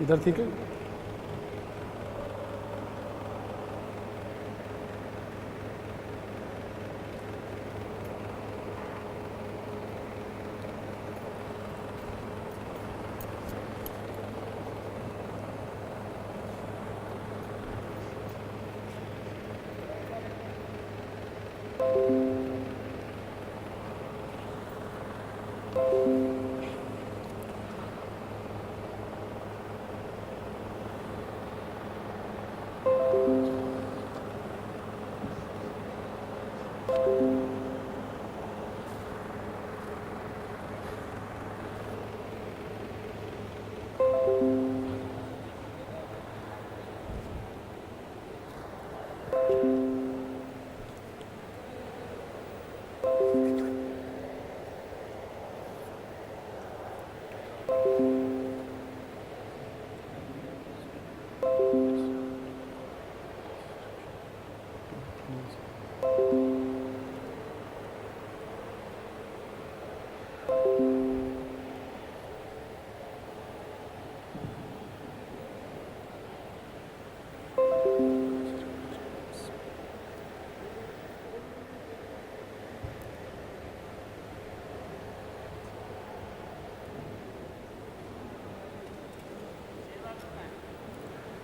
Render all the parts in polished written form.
इधर ठीक है।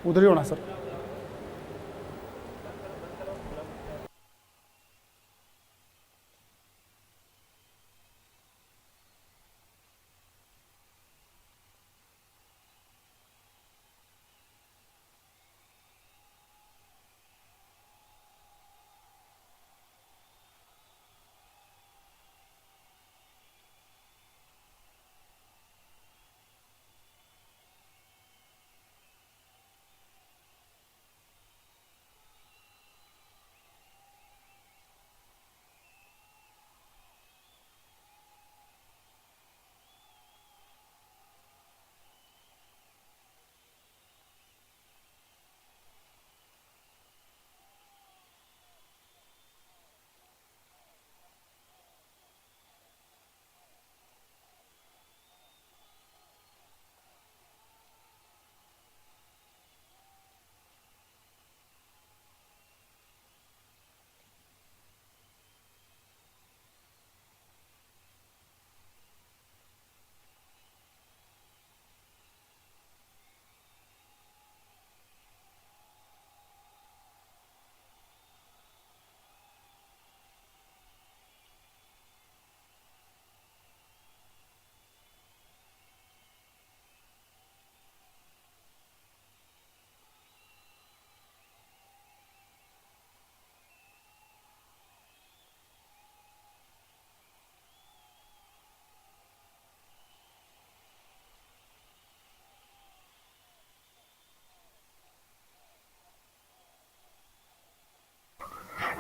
उधर ही होना sir.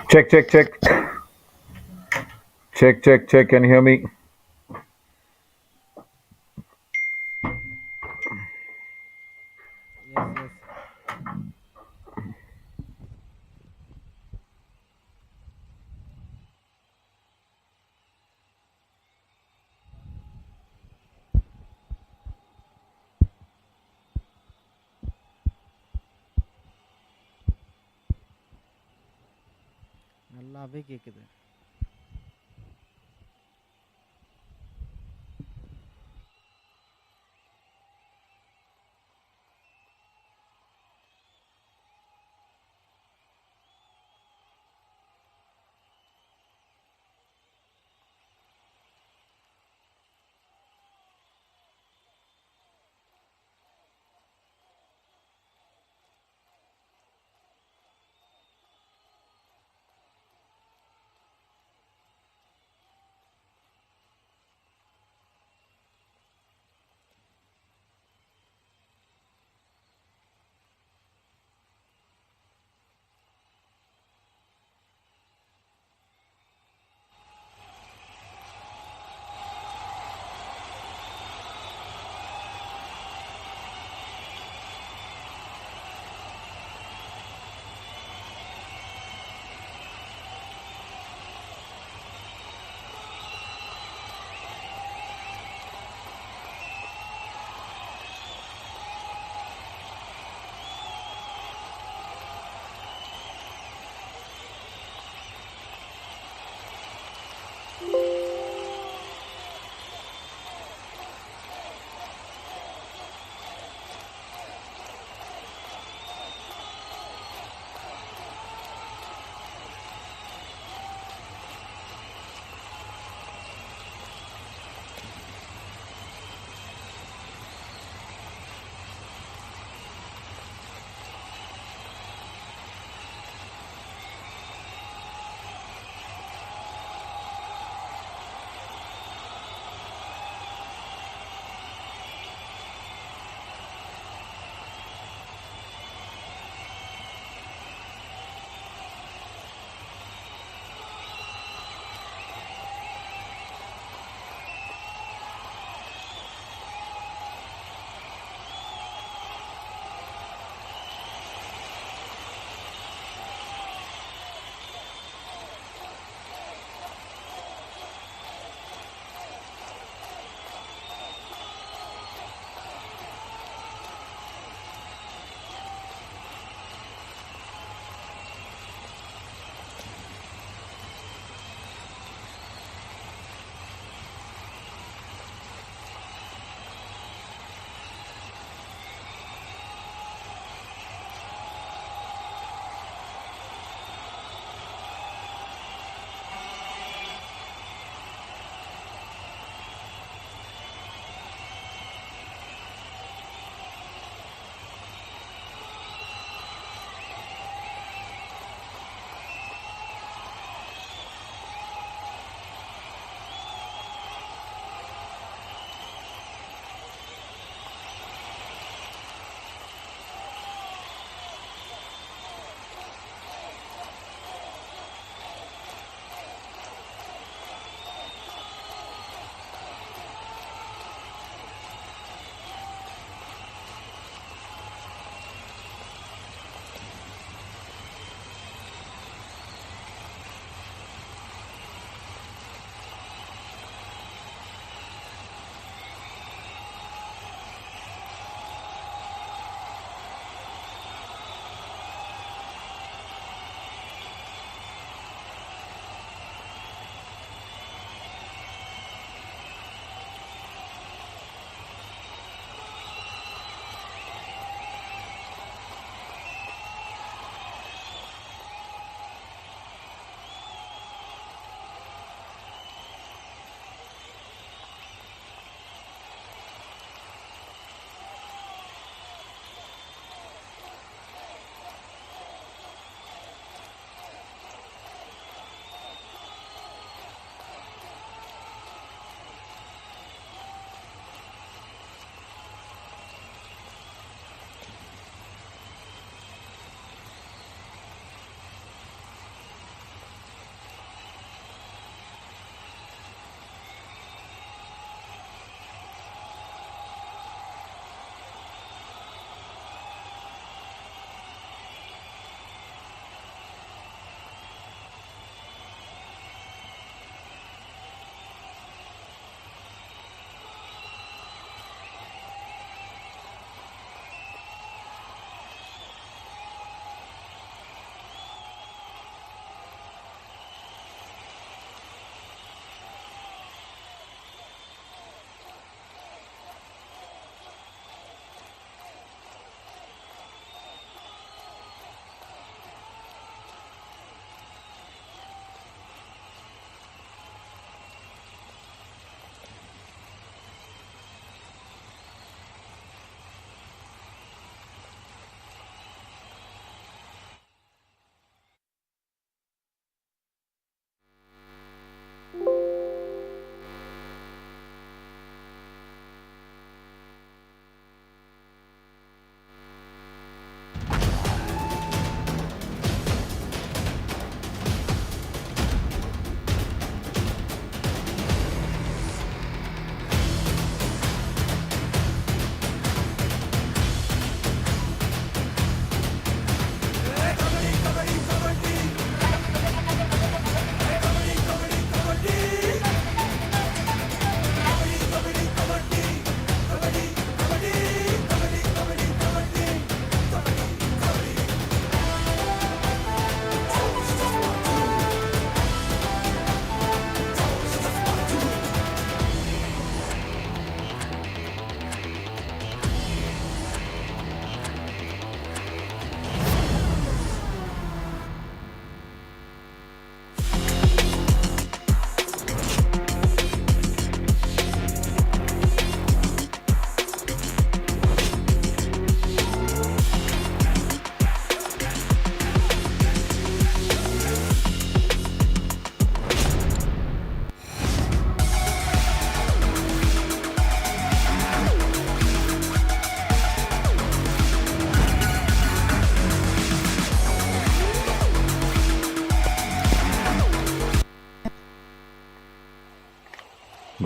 Check, check, check. Check, check, check. Can you hear me? Yes, yes. நல்லாவே கேக்குது.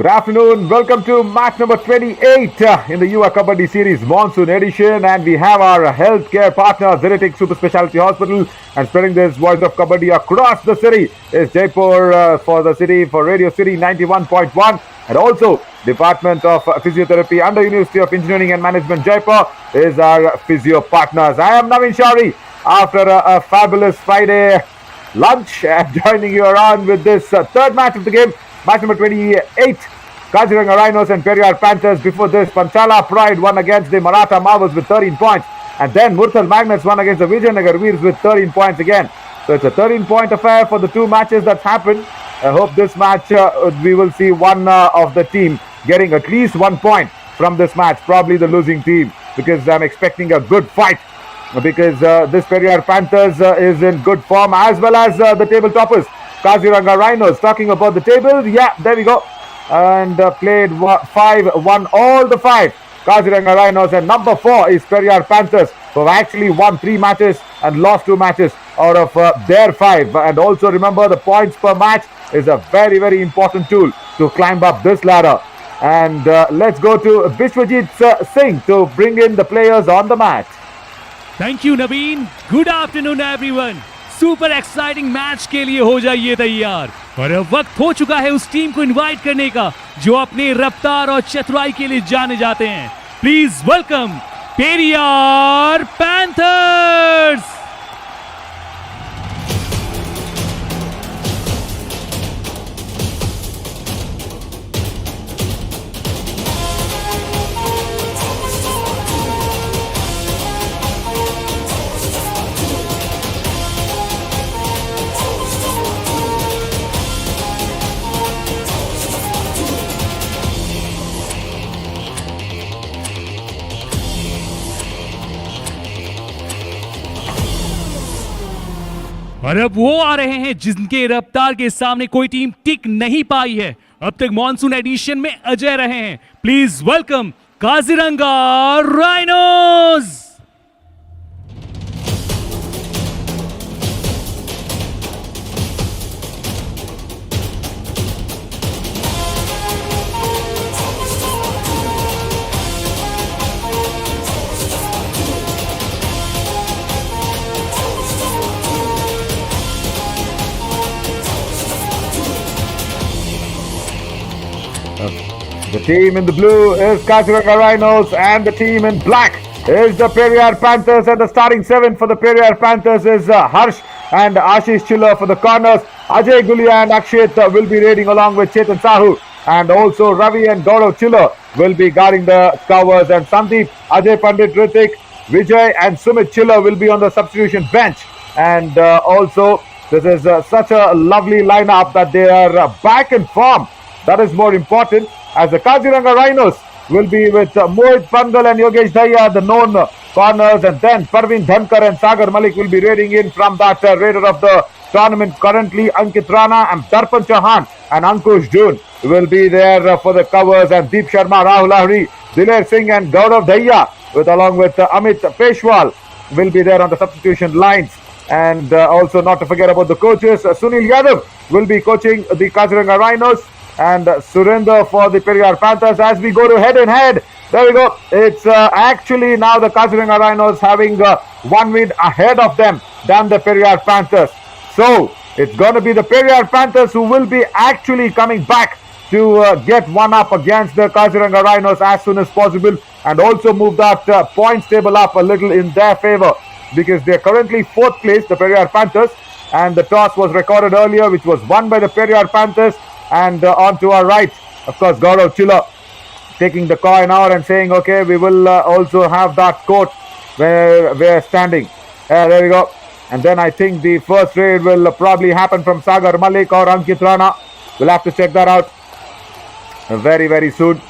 Good afternoon. Welcome to match number 28 in the Yuva Kabaddi series Monsoon edition, and we have our healthcare partner Ziritic Super Speciality Hospital, and spreading this voice of Kabaddi across the city is Jaipur for the city for Radio City 91.1, and also Department of Physiotherapy under University of Engineering and Management Jaipur is our physio partners. I am Naveen Shari after a fabulous Friday lunch and joining you around with this third match of the game. Match number 28, Kaziranga Rhinos and Periyar Panthers. Before this, Panchala Pride won against the Maratha Marvels with 13 points. And then Murthal Magnets won against the Vijayanagar Veers with 13 points again. So it's a 13-point affair for the two matches that's happened. I hope this match, we will see one of the team getting at least 1 point from this match. Probably the losing team, because I'm expecting a good fight. Because this Periyar Panthers is in good form, as well as the table toppers. Kaziranga Rhinos. Talking about the table, yeah, there we go. And played 5, won all the 5. Kaziranga Rhinos, and number 4 is Periyar Panthers, who have actually won 3 matches and lost 2 matches out of their 5. And also remember, the points per match is a very, very important tool to climb up this ladder. And let's go to Bishwajit Singh to bring in the players on the match. Thank you, Naveen. Good afternoon, everyone. Super exciting match के लिए हो जाइए तैयार। और अब वक्त हो चुका है उस टीम को इनवाइट करने का जो अपने रफ्तार और चतुराई के लिए जाने जाते हैं। Please welcome Periyar panthers. और अब वो आ रहे हैं जिनके रफ्तार के सामने कोई टीम टिक नहीं पाई है। अब तक मॉनसून एडिशन में अजय रहे हैं। Please welcome Kaziranga rhinos. The team in the blue is Kaziranga Rhinos, and the team in black is the Periyar Panthers. And the starting 7 for the Periyar Panthers is Harsh and Ashish Chiller for the corners. Ajay Gulia and Akshit will be raiding along with Chetan Sahu, and also Ravi and Gaurav Chiller will be guarding the covers. And Sandeep, Ajay Pandit, Ritik, Vijay and Sumit Chiller will be on the substitution bench. And also this is such a lovely lineup that they are back in form. That is more important, as the Kaziranga Rhinos will be with Mohit Pangal and Yogesh Daya, the known corners, and then Parveen Dhankar and Sagar Malik will be raiding in from that raider of the tournament currently. Ankit Rana and Darpan Chauhan and Ankush June will be there for the covers, and Deep Sharma, Rahul Lahiri, Diler Singh and Gaurav Daya along with Amit Peshwal will be there on the substitution lines. And also not to forget about the coaches, Sunil Yadav will be coaching the Kaziranga Rhinos, and Surinder for the Periyar Panthers. As we go to head and head, there we go. It's actually now the Kaziranga Rhinos having 1 win ahead of them than the Periyar Panthers. So it's going to be the Periyar Panthers who will be actually coming back to get one up against the Kaziranga Rhinos as soon as possible, and also move that points table up a little in their favor, because they're currently 4th place, the Periyar Panthers, and the toss was recorded earlier, which was won by the Periyar Panthers. And on to our right, of course, Gaurav Chiller taking the coin out and saying, okay, we will also have that court where we're standing. There we go. And then I think the first raid will probably happen from Sagar Malik or Ankit Rana. We'll have to check that out very, very soon.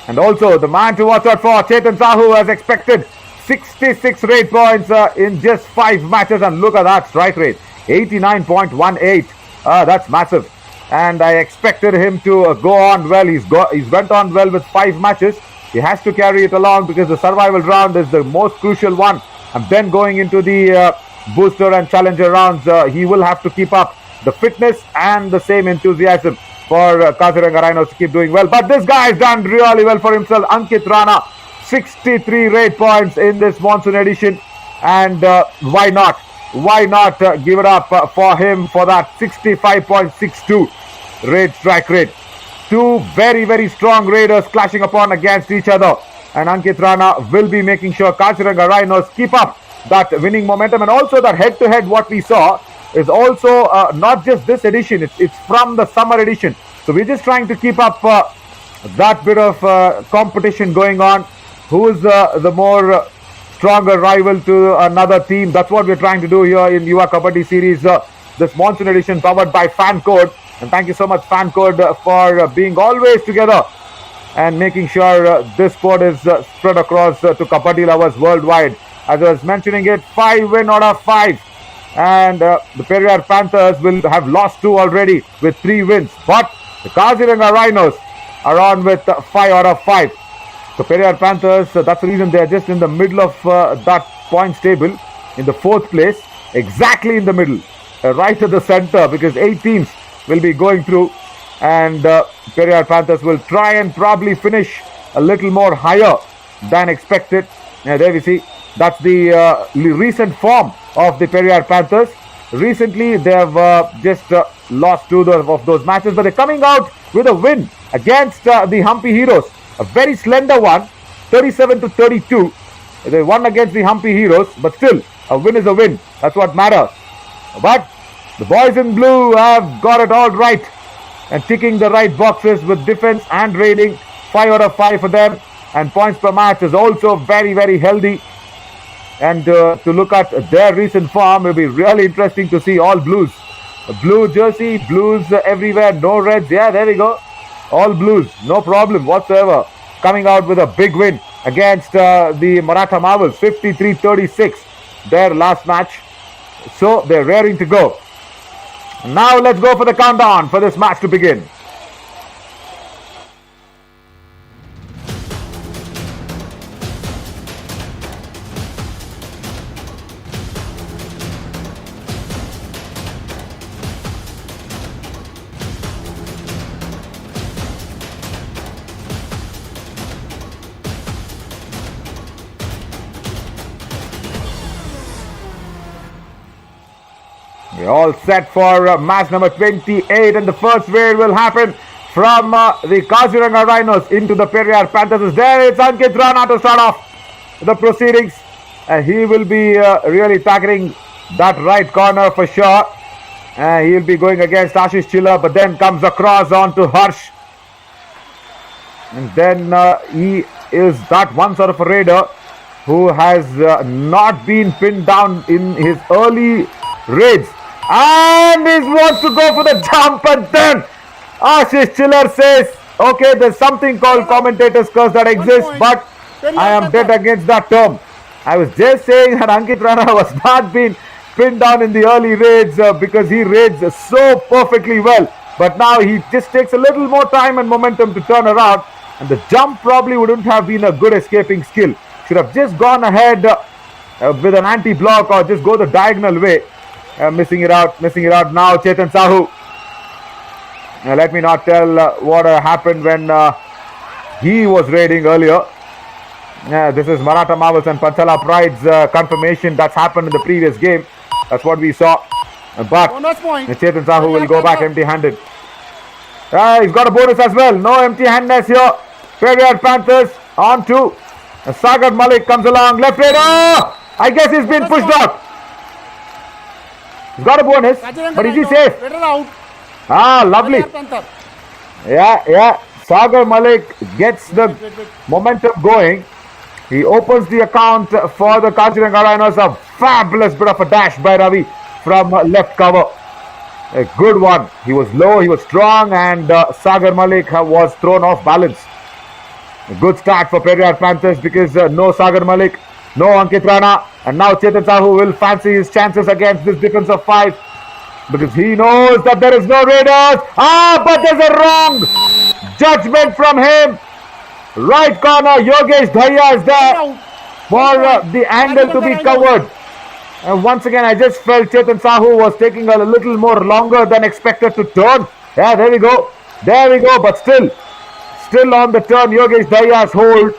And also the man to watch out for, Chetan Sahu, has expected 66 raid points in just 5 matches. And look at that strike rate, 89.18. That's massive. And I expected him to go on well. He's went on well with 5 matches. He has to carry it along, because the survival round is the most crucial one. And then going into the booster and challenger rounds, he will have to keep up the fitness and the same enthusiasm for Kaziranga Rhinos to keep doing well. But this guy has done really well for himself. Ankit Rana, 63 rate points in this monsoon edition. And why not? Why not give it up for him for that 65.62 rate strike rate? Two very, very strong raiders clashing upon against each other. And Ankit Rana will be making sure Kaziranga Rhinos keep up that winning momentum. And also that head-to-head what we saw is also not just this edition. It's from the summer edition. So we're just trying to keep up that bit of competition going on. Who is the more stronger rival to another team? That's what we're trying to do here in Yuva Kabaddi series. This monsoon edition powered by Fan Code. And thank you so much Fan Code for being always together and making sure this sport is spread across to Kabaddi lovers worldwide. As I was mentioning it, 5 win out of 5. And the Periyar Panthers will have lost 2 already with 3 wins. But the Kaziranga Rhinos are on with 5 out of 5. So Periyar Panthers, that's the reason they are just in the middle of that points table, in the 4th place, exactly in the middle, right at the center, because 8 teams will be going through, and Periyar Panthers will try and probably finish a little more higher than expected. There we see, that's the recent form of the Periyar Panthers. Recently they have just lost 2 of those matches, but they're coming out with a win against the Humpy Heroes. A very slender one, 37-32. They won against the Humpy Heroes, but still, a win is a win. That's what matters. But the boys in blue have got it all right and ticking the right boxes with defense and raiding. 5 out of 5 for them. And points per match is also very, very healthy. And to look at their recent form, it will be really interesting to see all blues. A blue jersey, blues everywhere, no reds. Yeah, there we go. All blues, no problem whatsoever. Coming out with a big win against the Maratha Marvels, 53-36, their last match. So they're raring to go. Now let's go for the countdown for this match to begin. We're all set for match number 28, and the first raid will happen from the Kaziranga Rhinos into the Periyar Panthers. There it's Ankit Rana to start off the proceedings. He will be really tackling that right corner for sure. He'll be going against Ashish Chiller, but then comes across onto Harsh. And then he is that one sort of a raider who has not been pinned down in his early raids. And he wants to go for the jump, and then Ashish Chiller says, okay, there's something called commentator's curse that exists, but I am dead against that term. I was just saying that Ankit Rana was not being pinned down in the early raids because he raids so perfectly well. But now he just takes a little more time and momentum to turn around, and the jump probably wouldn't have been a good escaping skill. Should have just gone ahead with an anti-block or just go the diagonal way. Missing it out now. Chetan Sahu. Let me not tell what happened when he was raiding earlier. This is Maratha Marvels and Panchala Pride's confirmation. That's happened in the previous game. That's what we saw. But Chetan Sahu will go back empty-handed. He's got a bonus as well. No empty-handedness here. Periyar Panthers on to Sagar Malik comes along. Left raider. I guess he's been pushed out. He's got a bonus, but is he safe? Lovely. Yeah. Sagar Malik gets the momentum going. He opens the account for the Kaziranga Rhinos. A fabulous bit of a dash by Ravi from left cover. A good one. He was low, he was strong, and Sagar Malik was thrown off balance. A good start for Periyar Panthers because no Sagar Malik, no Ankit Rana, and now Chetan Sahu will fancy his chances against this defense of 5 because he knows that there is no Raiders. But there's a wrong judgment from him. Right corner, Yogesh Dhaya is there for the angle to be covered. And once again, I just felt Chetan Sahu was taking a little more longer than expected to turn. Yeah, there we go. There we go, but still on the turn. Yogesh Dahiya's hold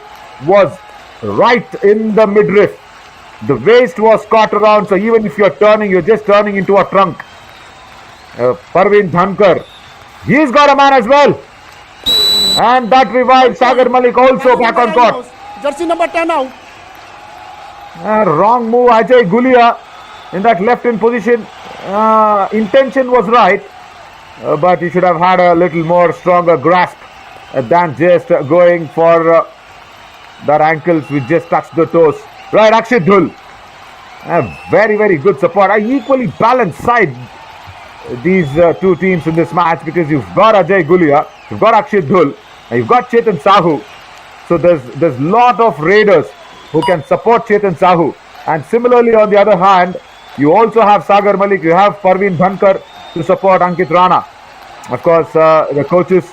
was right in the midriff. The waist was caught around, so even if you're turning, you're just turning into a trunk. Parveen Dhankar, he's got a man as well. And that revives Sagar Malik also back on court. Jersey number 10 out. Wrong move, Ajay Gulia in that left-in position. Intention was right, but he should have had a little more stronger grasp than just going for that ankles which just touched the toes. Right, Akshit Dhul. Very, very good support. Equally balanced side, these two teams in this match, because you've got Ajay Gulia, you've got Akshit Dhul, and you've got Chetan Sahu. So there's lot of raiders who can support Chetan Sahu. And similarly, on the other hand, you also have Sagar Malik, you have Parveen Dhankar to support Ankit Rana. Of course, the coaches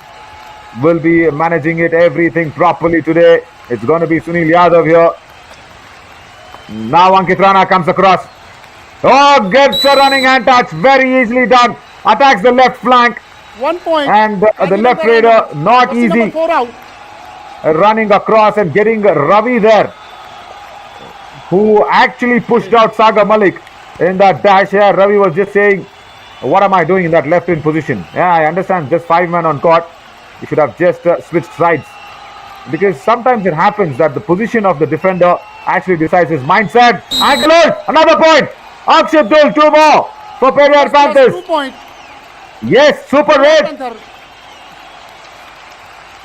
will be managing it, everything properly today. It's going to be Sunil Yadav here. Now Ankit Rana comes across. Oh, gets a running hand touch. Very easily done. Attacks the left flank. 1 point. And the left raider, not Jersey easy. number 4 out. Running across and getting Ravi there, who actually pushed out Sagar Malik in that dash here. Ravi was just saying, what am I doing in that left-in position? Yeah, I understand, just 5 men on court. You should have just switched sides. Because sometimes it happens that the position of the defender actually decides his mindset. Ankle hold, another point. Akshit Dhul, 2 more for Periyar Panthers. 2 point. Yes, super raid. Panther.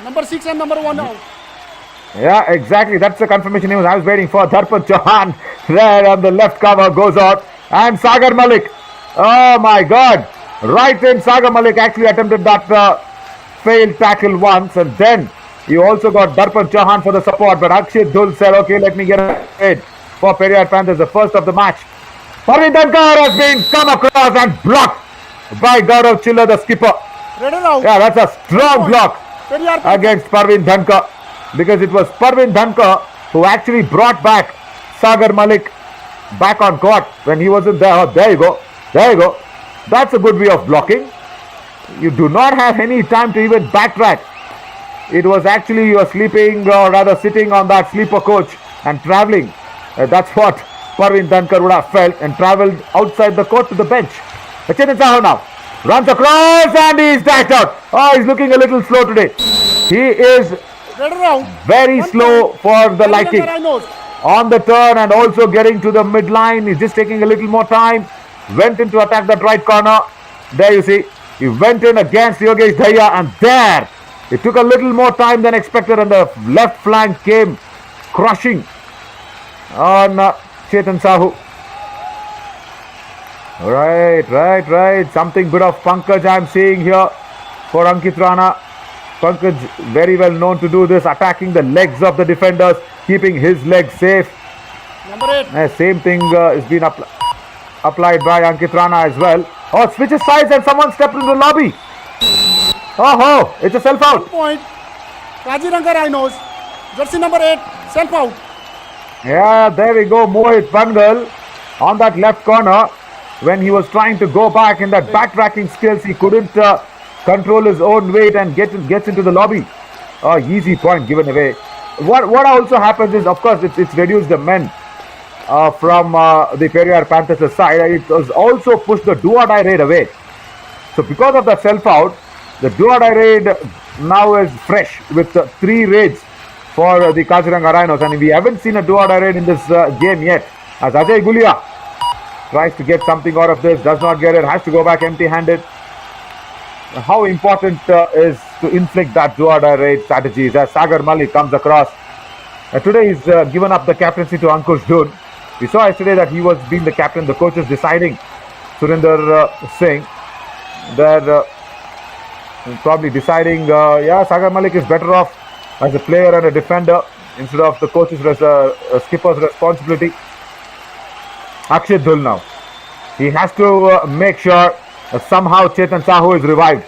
Number 6 and number 1 out. Yeah, exactly. That's the confirmation news I was waiting for. Darpan Chauhan there on the left cover goes out. And Sagar Malik. Oh my God. Right in, Sagar Malik actually attempted that failed tackle once. And then you also got Darpan Chauhan for the support. But Akshit Dhul said, okay, let me get a hit for Periyar Panthers, the first of the match. Parveen Dhankar has been come across and blocked by Gaurav Chilla, the skipper. Raider out. Yeah, that's a strong block Periyar Panthers. against Parveen Dhankar, because it was Parveen Dhankar who actually brought back Sagar Malik back on court when he wasn't there. Oh, there you go. There you go. That's a good way of blocking. You do not have any time to even backtrack. It was actually you are sleeping, or rather sitting on that sleeper coach and travelling. That's what Parveen Dhankar would have felt, and travelled outside the court to the bench. Chetan Sahu now runs across and he's dashed out. Oh, he's looking a little slow today. He is Raider out. very 1 slow point. for the Kaziranga liking. Rhinos. On the turn and also getting to the midline. He's just taking a little more time. Went in to attack that right corner. There you see. He went in against Yogesh Dahiya, and there it took a little more time than expected, and the left flank came crushing on Chetan Sahu. Right. Something bit of Pankaj I'm seeing here for Ankit Rana. Pankaj very well known to do this, attacking the legs of the defenders, keeping his legs safe. Number 8. Same thing is being applied by Ankit Rana as well. Oh, switches sides and someone stepped into the lobby. Oh, it's a self 1 out. point. Kaziranga Rhinos. Jersey number 8. Self out. Yeah, there we go. Mohit Pangal on that left corner. When he was trying to go back in that backtracking skills, he couldn't control his own weight and gets into the lobby. Easy point given away. What also happens is, of course, it's reduced the men from the Periyar Panthers side. It was also pushed the do-or-die raid away. So because of that self-out, the do-or-die raid now is fresh with 3 raids for the Kaziranga Rhinos. And we haven't seen a do-or-die raid in this game yet. As Ajay Gulia tries to get something out of this, does not get it, has to go back empty-handed. How important is to inflict that do-or-die raid strategies as Sagar Malik comes across. Today he's given up the captaincy to Ankush Dhun. We saw yesterday that he was being the captain. The coach is deciding, Surinder Singh, they're probably deciding, Sagar Malik is better off as a player and a defender instead of the coach's skipper's responsibility. Akshit Dhul now. He has to make sure somehow Chetan Sahu is revived.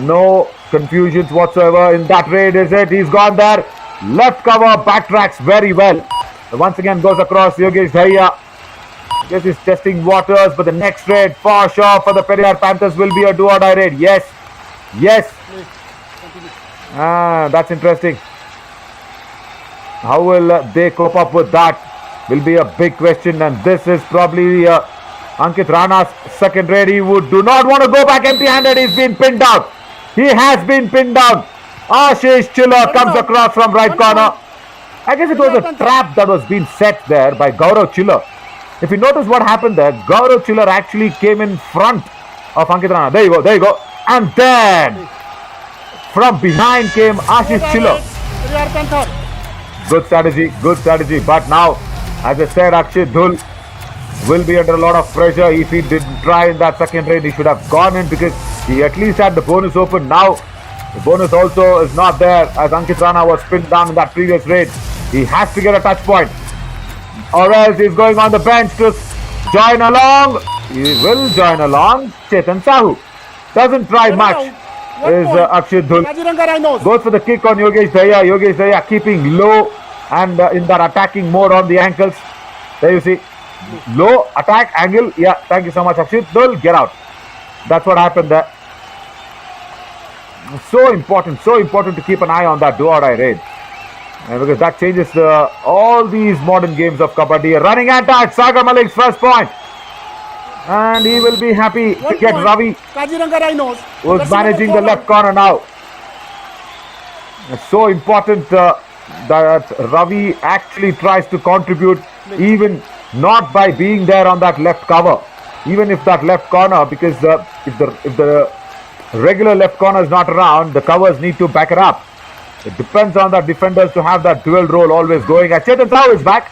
No confusions whatsoever in that raid, is it? He's gone there. Left cover, backtracks very well. Once again goes across Yogesh Dahiya. Yes, he's testing waters, but the next raid for sure for the Periyar Panthers will be a do-or-die raid. Yes. That's interesting. How will they cope up with that? Will be a big question, and this is probably Ankit Rana's second raid. He do not want to go back empty-handed. He's been pinned down. He has been pinned down. Ashish Chiller comes across from right corner. I guess it was a trap that was being set there by Gaurav Chiller. If you notice what happened there, Gaurav Chiller actually came in front of Ankit Rana. There you go, there you go. And then from behind came Ashish Chiller. Periyar Panthers. Good strategy. But now, as I said, Akshit Dhul will be under a lot of pressure. If he didn't try in that second raid, he should have gone in because he at least had the bonus open. Now, the bonus also is not there as Ankit Rana was pinned down in that previous raid. He has to get a touch point, or else he's going on the bench to join along. He will join along. Chetan Sahu doesn't try much. Is Akshit Dhul Kaziranga Rhinos. goes for the kick on Yogesh Daya. Yogesh Daya keeping low and in that attacking mode on the ankles. There you see, low attack angle. Yeah, thank you so much, Akshit Dhul. Get out. That's what happened there. So important to keep an eye on that do-or-die raid. Because that changes all these modern games of Kabaddi. Running attack, Sagar Malik's first point. And he will be happy to get Ravi, Kaziranga Rhinos. who's managing the left corner now. It's so important that Ravi actually tries to contribute, even not by being there on that left cover. Even if that left corner, because if the regular left corner is not around, the covers need to back it up. It depends on the defenders to have that dual role always going. And Chetan Sahu is back.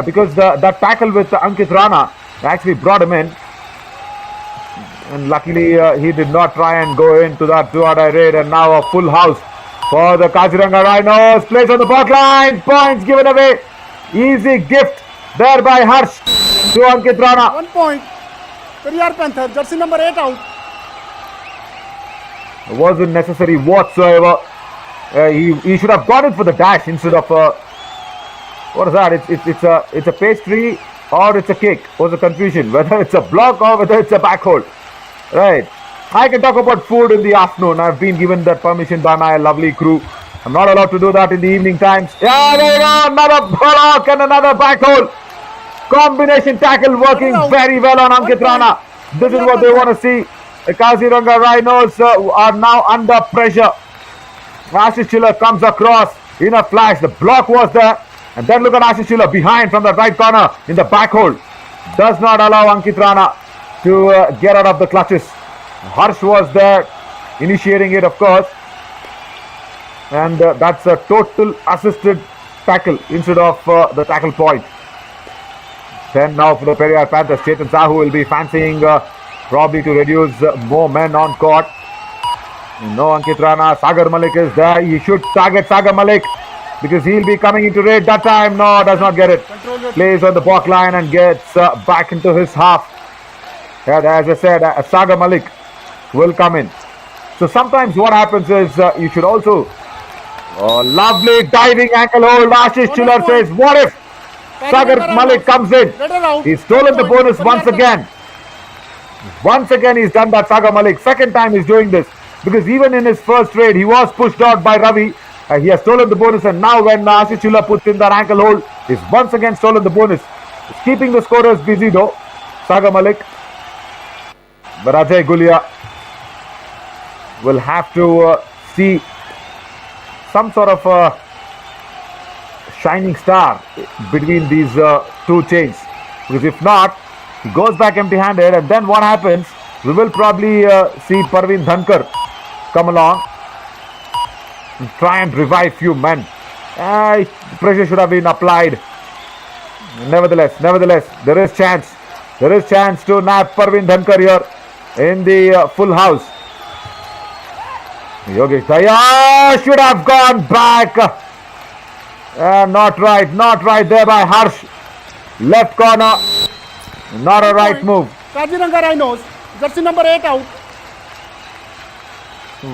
Because that tackle with Ankit Rana actually brought him in. And luckily he did not try and go into that do-or-die raid. And now a full house for the Kaziranga Rhinos. Place on the back line. Points given away. Easy gift there by Harsh to Ankit Rana. 1 point. Periyar Panthers. Jersey number 8 out. Wasn't necessary whatsoever. He should have gone in for the dash instead of what is that? It's a pastry or it's a cake. Was a confusion whether it's a block or whether it's a back hold. Right. I can talk about food in the afternoon. I've been given that permission by my lovely crew. I'm not allowed to do that in the evening times. Yeah, there you go. Another block and another back hold. Combination tackle working very well on Ankit Rana. This is what they want to see. The Kaziranga Rhinos are now under pressure. Ashish Chiller comes across in a flash. The block was there. And then look at Ashish Chiller behind from the right corner in the back hold. Does not allow Ankit Rana to get out of the clutches. Harsh was there initiating it, of course. And that's a total assisted tackle instead of the tackle point. Then now for the Periyar Panthers, Chetan Sahu will be fancying probably to reduce more men on court. No Ankit Rana. Sagar Malik is there. He should target Sagar Malik because he'll be coming into raid that time. No, does not get it. Plays on the back line and gets back into his half. Yeah, as I said, Sagar Malik will come in. So sometimes what happens is you should also lovely diving ankle hold. Ashish Chiller says, what if Sagar Malik comes in? He's stolen the bonus once again. Once again he's done that, Sagar Malik. Second time he's doing this. Because even in his first raid, he was pushed out by Ravi. He has stolen the bonus, and now when Ashish Chiller puts in that ankle hold, he's once again stolen the bonus. He's keeping the scorers busy though, Sagar Malik. But Ajay Gulia will have to see some sort of a shining star between these two chains. Because if not, he goes back empty-handed, and then what happens? We will probably see Parveen Dhankar come along and try and revive few men. Pressure should have been applied. Nevertheless, there is chance. There is chance to nab Parveen Dhankar here in the full house. Yogesh Daya should have gone back. Not right there by Harsh. Left corner. Not a right move. Kaziranga Rhinos. Jersey number 8 out.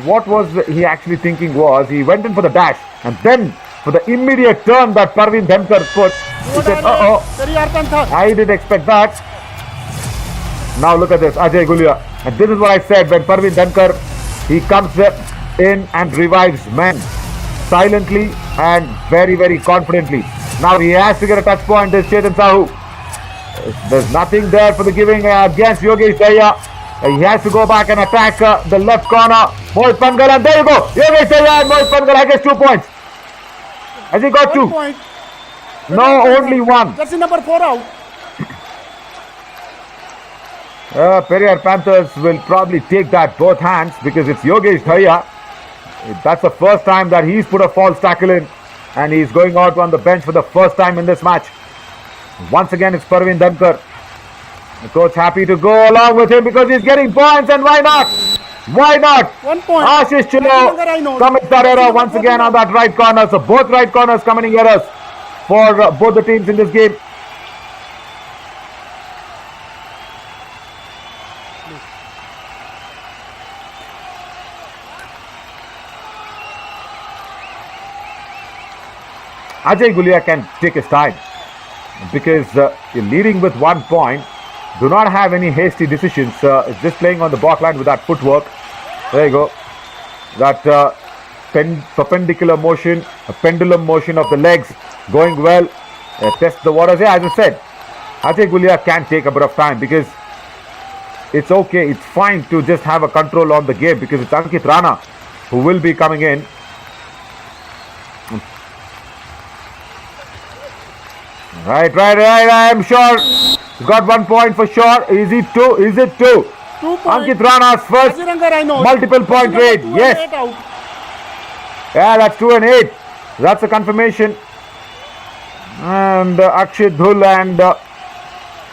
What was he actually thinking was, he went in for the dash and then for the immediate turn that Parveen Dhankar put, he said, Periyar Panthers. I didn't expect that. Now look at this, Ajay Gulia. And this is what I said, when Parveen Dhankar, he comes in and revives men silently and very, very confidently. Now he has to get a touch point. This Chetan Sahu. There's nothing there for the giving against Yogesh Daya. He has to go back and attack the left corner. Mohit Pangal, and there you go. Yogesh Daya and Mohit Pangal, I guess 2 points. Has he got 1 two? point. No, only one. Jersey number 4 out. Periyar Panthers will probably take that both hands because it's Yogesh Daya. That's the first time that he's put a false tackle in, and he's going out on the bench for the first time in this match. Once again, it's Parveen Dhankar. The coach happy to go along with him because he's getting points, and why not? Why not? 1 point. Ashish Kaziranga Rhinos. Chilo commits that error once again on that right corner. So both right corners committing errors for both the teams in this game. Ajay Gulia can take his time because you're leading with 1 point. Do not have any hasty decisions. Just playing on the back line with that footwork. There you go. That perpendicular motion, a pendulum motion of the legs going well. Test the waters. Yeah, as I said, Ajay Gulia can take a bit of time because it's okay. It's fine to just have a control on the game because it's Ankit Rana who will be coming in. Right. I'm sure he's got 1 point for sure. Is it two? 2 points. Ankit Rana's first Kaziranga Rhinos. multiple point Jersey rate. number 2 and Yes. 8 out. Yeah, that's 2 and 8. That's a confirmation. And Akshit Dhul and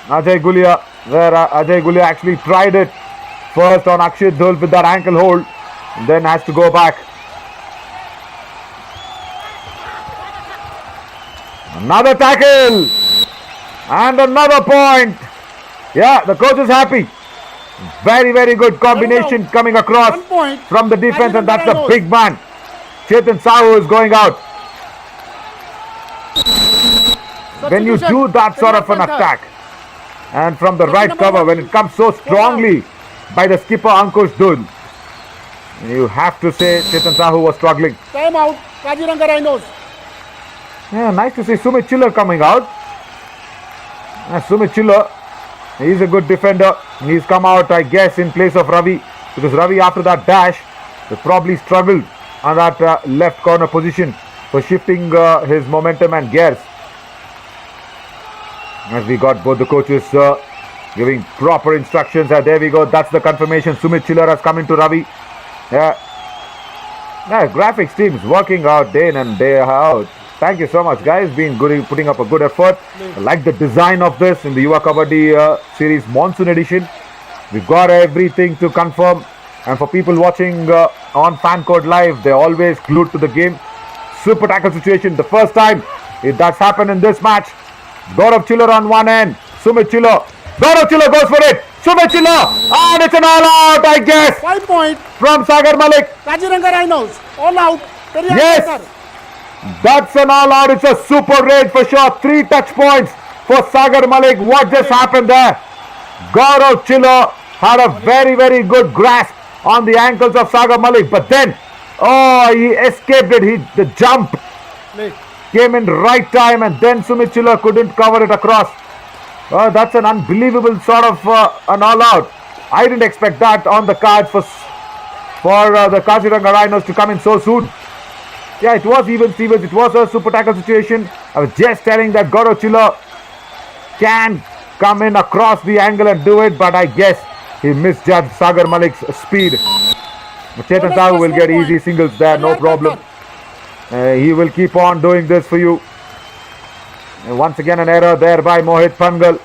Ajay Gulia, where Ajay Gulia actually tried it first on Akshit Dhul with that ankle hold, and then has to go back. Another tackle and another point. Yeah, the coach is happy. Very, very good combination coming across 1 point. from the defense, and that's the Rhinos. big man. Chetan Sahu is going out. When you do that sort of an attack, and from the right cover, when it comes so strongly by the skipper Ankush Dhul, you have to say Chetan Sahu was struggling. Time out. Kaziranga Rhinos. Yeah, nice to see Sumit Chiller coming out. Sumit Chiller, he's a good defender. He's come out, I guess, in place of Ravi, because Ravi, after that dash, probably struggled on that left corner position for shifting his momentum and gears. As we got both the coaches giving proper instructions. There we go. That's the confirmation. Sumit Chiller has come into Ravi. Yeah, graphics team is working out day in and day out. Thank you so much, guys. Been good, putting up a good effort. I like the design of this in the Yuva Kabaddi series Monsoon edition. We've got everything to confirm. And for people watching on Fan Code Live, they're always glued to the game. Super tackle situation. The first time that's happened in this match. Gaurav Chiller on one end. Sumit Chiller. Gaurav Chiller goes for it. Sumit Chiller. And it's an all out, I guess. 5 points. From Sagar Malik. Kaziranga Rhinos. All out. Periyar Yes. Panthers. That's an all out. It's a super raid for sure. 3 touch points for Sagar Malik. What just happened there? Gaurav Chiller had a very, very good grasp on the ankles of Sagar Malik. But then, he escaped it. The jump came in right time, and then Sumit Chiller couldn't cover it across. That's an unbelievable sort of an all out. I didn't expect that on the cards for the Kaziranga Rhinos to come in so soon. Yeah, it was even Stevens. It was a super tackle situation. I was just telling that Gaurav Chiller can come in across the angle and do it, but I guess he misjudged Sagar Malik's speed. Chetan Sahu will get easy singles there, no problem. He will keep on doing this for you. Once again, an error there by Mohit Pangal.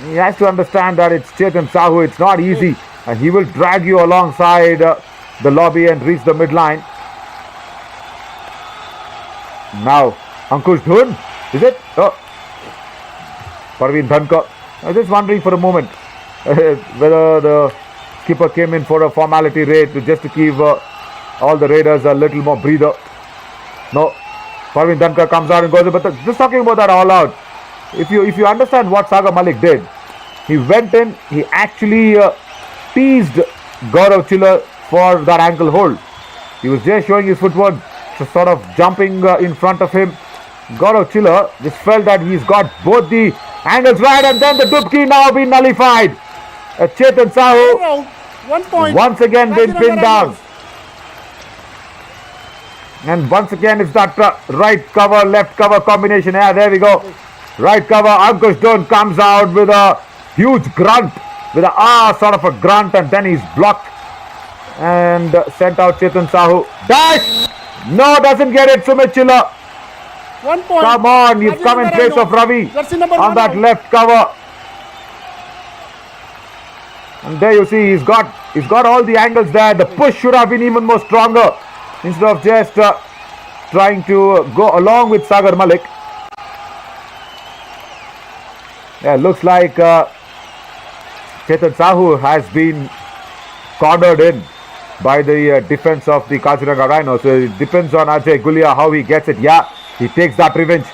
He has to understand that it's Chetan Sahu. It's not easy, and he will drag you alongside the lobby and reach the midline. Now, Ankush Dhun, is it? Oh, Parveen Dhankar. I was just wondering for a moment whether the skipper came in for a formality raid just to give all the raiders a little more breather. No, Parveen Dhankar comes out and goes. But just talking about that all out, if you understand what Sagar Malik did, he went in, he actually teased Gaurav Chiller for that ankle hold. He was just showing his footwork, sort of jumping in front of him. Gaurav Chiller just felt that he's got both the angles right, and then the dubki now been nullified. Chetan Sahu Out. 1 point. once again been Kaziranga pinned down. Rhinos. And once again it's that right cover, left cover combination. Yeah, there we go. Right cover. Ankush Dhun comes out with a huge grunt, with a sort of a grunt, and then he's blocked and sent out Chetan Sahu. Dash! No, doesn't get it. Sumit Chiller. 1 point. Come on, you've come in Kaziranga place of Rhinos. Ravi Jersey number on 1 that out. left cover. And there you see he's got all the angles there. The push should have been even more stronger instead of just trying to go along with Sagar Malik. Yeah, looks like Chetan Sahu has been cornered in by the defense of the Kaziranga Rhinos. So it depends on Ajay Gulia how he gets it. Yeah, he takes that revenge.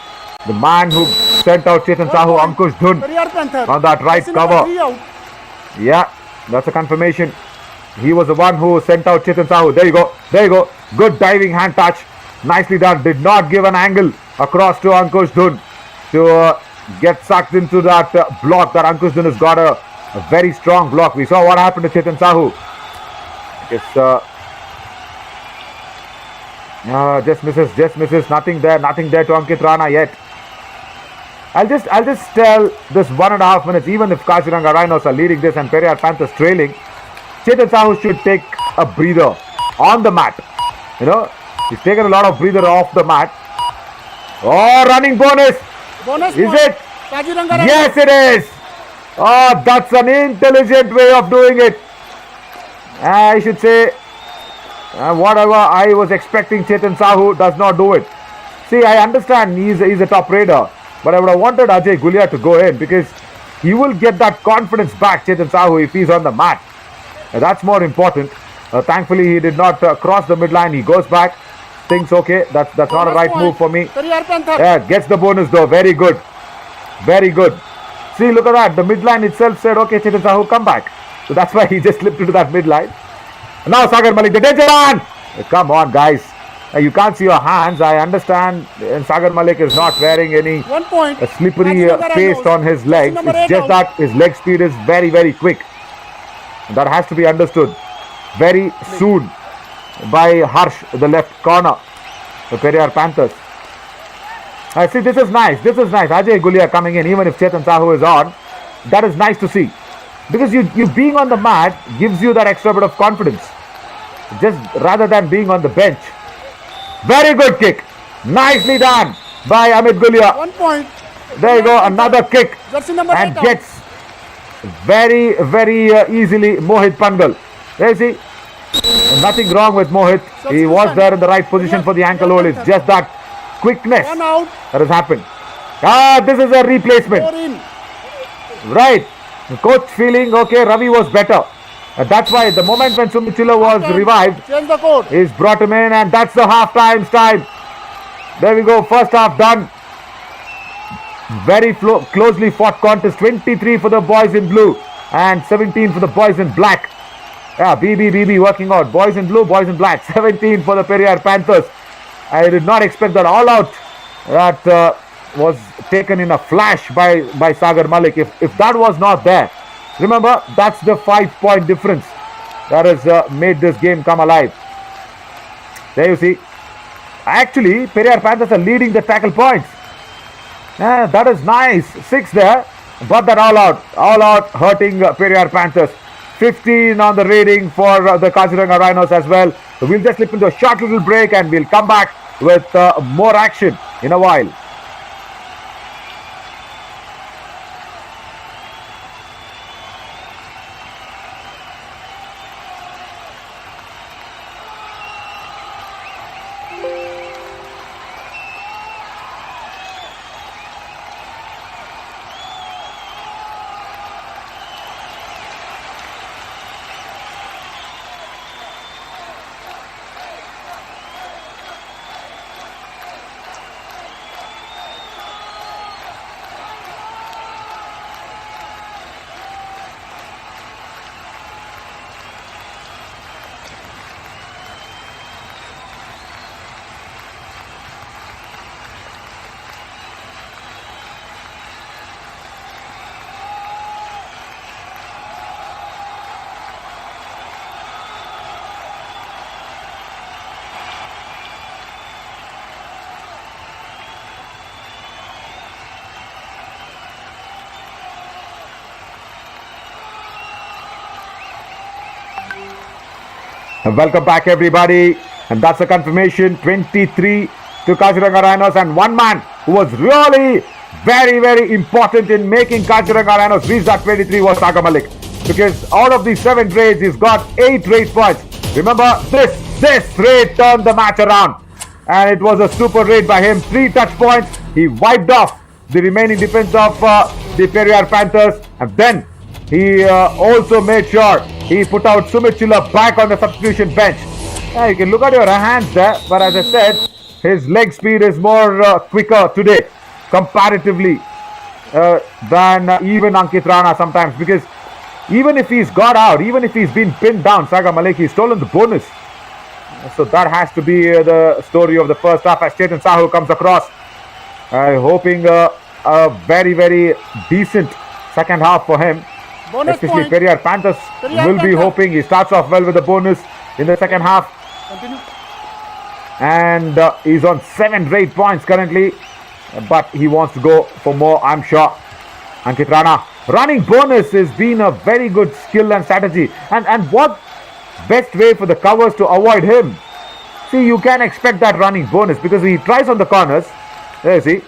The man who sent out Chetan Sahu, Ankush Dhun, Periyar Panthers. on that right Jersey number cover. 3 out. Yeah, that's a confirmation. He was the one who sent out Chetan Sahu. There you go. There you go. Good diving hand touch. Nicely done. Did not give an angle across to Ankush Dhun to get sucked into that block. That Ankush Dhun has got a very strong block. We saw what happened to Chetan Sahu. Just misses. Nothing there to Ankit Rana yet. I'll just tell this 1.5 minutes, even if Kaziranga Rhinos are leading this and Periyar Panthers trailing, Chetan Sahu should take a breather on the mat. You know, he's taken a lot of breather off the mat. Oh, running bonus. Bonus Is point. it? Kaziranga Rhinos. Yes, it is. Oh, that's an intelligent way of doing it. I should say, whatever I was expecting, Chetan Sahu does not do it. See, I understand he's a top raider, but I would have wanted Ajay Gulia to go in because he will get that confidence back, Chetan Sahu, if he's on the mat. That's more important. Thankfully, he did not cross the midline. He goes back. Thinks, okay, that's not a Bonus right point. move for me. Periyar Panthers. Yeah, gets the bonus though. Very good. Very good. See, look at that. The midline itself said, okay, Chetan Sahu, come back. So that's why he just slipped into that midline. Now Sagar Malik, the danger man. Come on, guys. You can't see your hands. I understand. And Sagar Malik is not wearing any 1 point. slippery Kaziranga paste Rhinos. on his legs. Jersey number It's 8 just out. that his leg speed is very, very quick. That has to be understood very soon by Harsh, the left corner, the Periyar Panthers. See, this is nice. This is nice. Ajay Gulia coming in, even if Chetan Sahu is on. That is nice to see. Because you being on the mat gives you that extra bit of confidence. Just rather than being on the bench. Very good kick. Nicely done by Amit Gulia. 1 point. There you go. Another kick. Jersey number 8 And out. gets very, very easily Mohit Pangal. There you see. Nothing wrong with Mohit. He was there in the right position for the ankle hold. It's just that quickness 1 out. that has happened. This is a replacement. 4 in. Right. The coach feeling, okay, Ravi was better. That's why the moment when Sumit Chiller was revived, Change the code. he's brought him in, and that's the half time. There we go. First half done. Very closely fought contest. 23 for the boys in blue and 17 for the boys in black. Yeah, BB working out. Boys in blue, boys in black. 17 for the Periyar Panthers. I did not expect that all out. That was taken in a flash by Sagar Malik. If that was not there, remember, that's the 5-point difference that has made this game come alive. There you see. Actually, Periyar Panthers are leading the tackle points. That is nice. 6 there. But that all out hurting Periyar Panthers. 15 on the rating for the Kaziranga Rhinos as well. So we'll just slip into a short little break and we'll come back with more action in a while. And welcome back, everybody. And that's a confirmation. 23 to Kaziranga Rhinos. And one man who was really very important in making Kaziranga Rhinos reach that 23 was Sagar Malik. Because out of these 7 raids, he's got 8 raid points. Remember, this raid turned the match around. And it was a super raid by him. 3 touch points. He wiped off the remaining defense of the Periyar Panthers. And then he also made sure he put out Sumit Chilla back on the substitution bench. Yeah, you can look at your hands there, but as I said, his leg speed is more quicker today comparatively than even Ankit Rana sometimes, because even if he's got out, even if he's been pinned down, Sagar Malik, he's stolen the bonus. So that has to be the story of the first half as Chetan Sahu comes across, hoping a very decent second half for him. Bonus Especially point. Periyar Panthers will be hoping. He starts off well with the bonus in the second half. Continue. And he's on 7 raid points currently. But he wants to go for more, I'm sure. Ankit Rana. Running bonus has been a very good skill and strategy. And what best way for the covers to avoid him? See, you can expect that running bonus because he tries on the corners. There you see.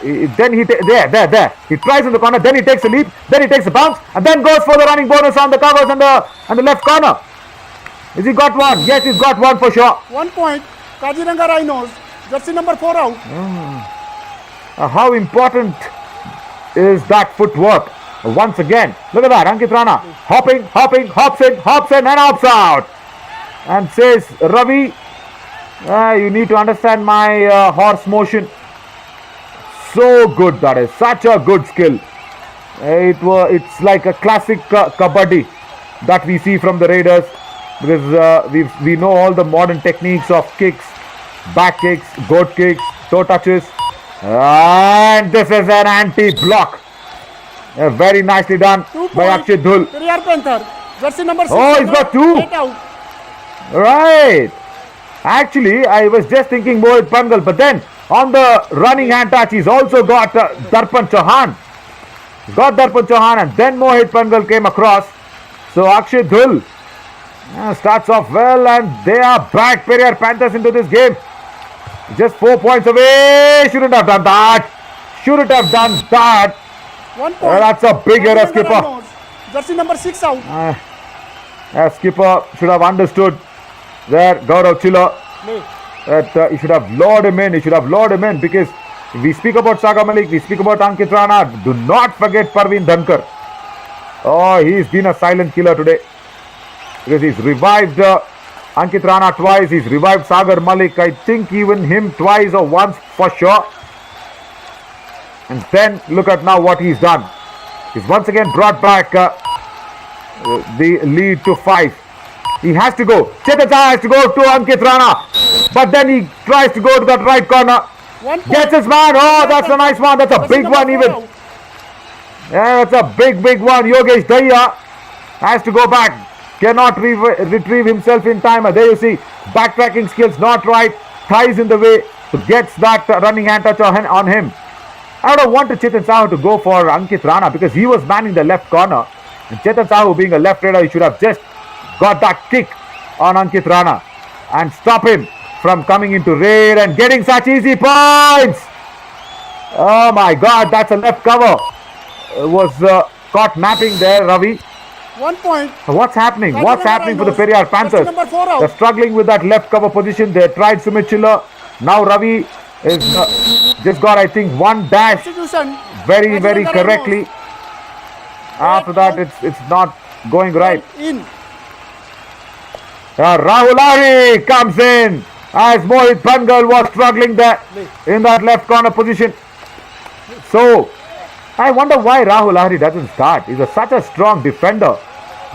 Then he there. He tries in the corner, then he takes a leap, then he takes a bounce, and then goes for the running bonus on the covers and the left corner. Has he got one? Yes, he's got one for sure. 1 point. Kaziranga Rhinos. Jersey number 4 out. How important is that footwork? Once again, look at that, Ankit Rana hopping, hops in and hops out. And says, Ravi, you need to understand my horse motion. So good, that is such a good skill. It's like a classic Kabaddi that we see from the Raiders, because we know all the modern techniques of kicks, back kicks, goat kicks, toe touches, and this is an anti-block. Very nicely done 2 by points. Akshit Dhul. Periyar Panther. Jersey number 6. Oh, he's got 2. 8 out. Right. Actually, I was just thinking Mohit Pangal, but then on the running hand touch, he's also got Darpan Chauhan. He's got Darpan Chauhan, and then Mohit Pangal came across. So Akshit Dhul starts off well, and they are back, Periyar Panthers, into this game. Just 4 points away. Shouldn't have done that. 1 point. That's a big error, Kaziranga skipper. Rhinos. Jersey number 6 out. Skipper should have understood there, Gaurav Chilla, Play. that he should have lured him in. Because if we speak about Sagar Malik, we speak about Ankit Rana, do not forget Parveen Dhankar. Oh, he's been a silent killer today, because he's revived Ankit Rana twice, he's revived Sagar Malik, I think even him twice or once for sure. And then look at now what he's done. He's once again brought back the lead to 5. He has to go. Chetan Sahu has to go to Ankit Rana. But then he tries to go to that right corner. 1 point. Gets his man. Oh, that's a nice one. That's a Jersey big number one 4 even. out. Yeah, that's a big one. Yogesh Dahiya has to go back. Cannot retrieve himself in time. There you see. Backtracking skills not right. Thighs in the way. So gets that running hand touch on him. I would have wanted Chetan Sahu to go for Ankit Rana because he was manning the left corner. And Chetan Sahu being a left raider, he should have just got that kick on Ankit Rana and stop him from coming into raid and getting such easy points. Oh my God, that's a left cover. Was caught napping there, Ravi. 1 point. What's happening? What's happening for the Periyar Panthers? Number 4 out. They're struggling with that left cover position. They tried Sumit Chilla. Now Ravi is just got, I think, 1 dash Substitution. very Kaziranga correctly. Rhinos. After that, it's not going right. In. Rahul Ahri comes in as Mohit Pangal was struggling there in that left corner position. So I wonder why Rahul Ahri doesn't start. He's such a strong defender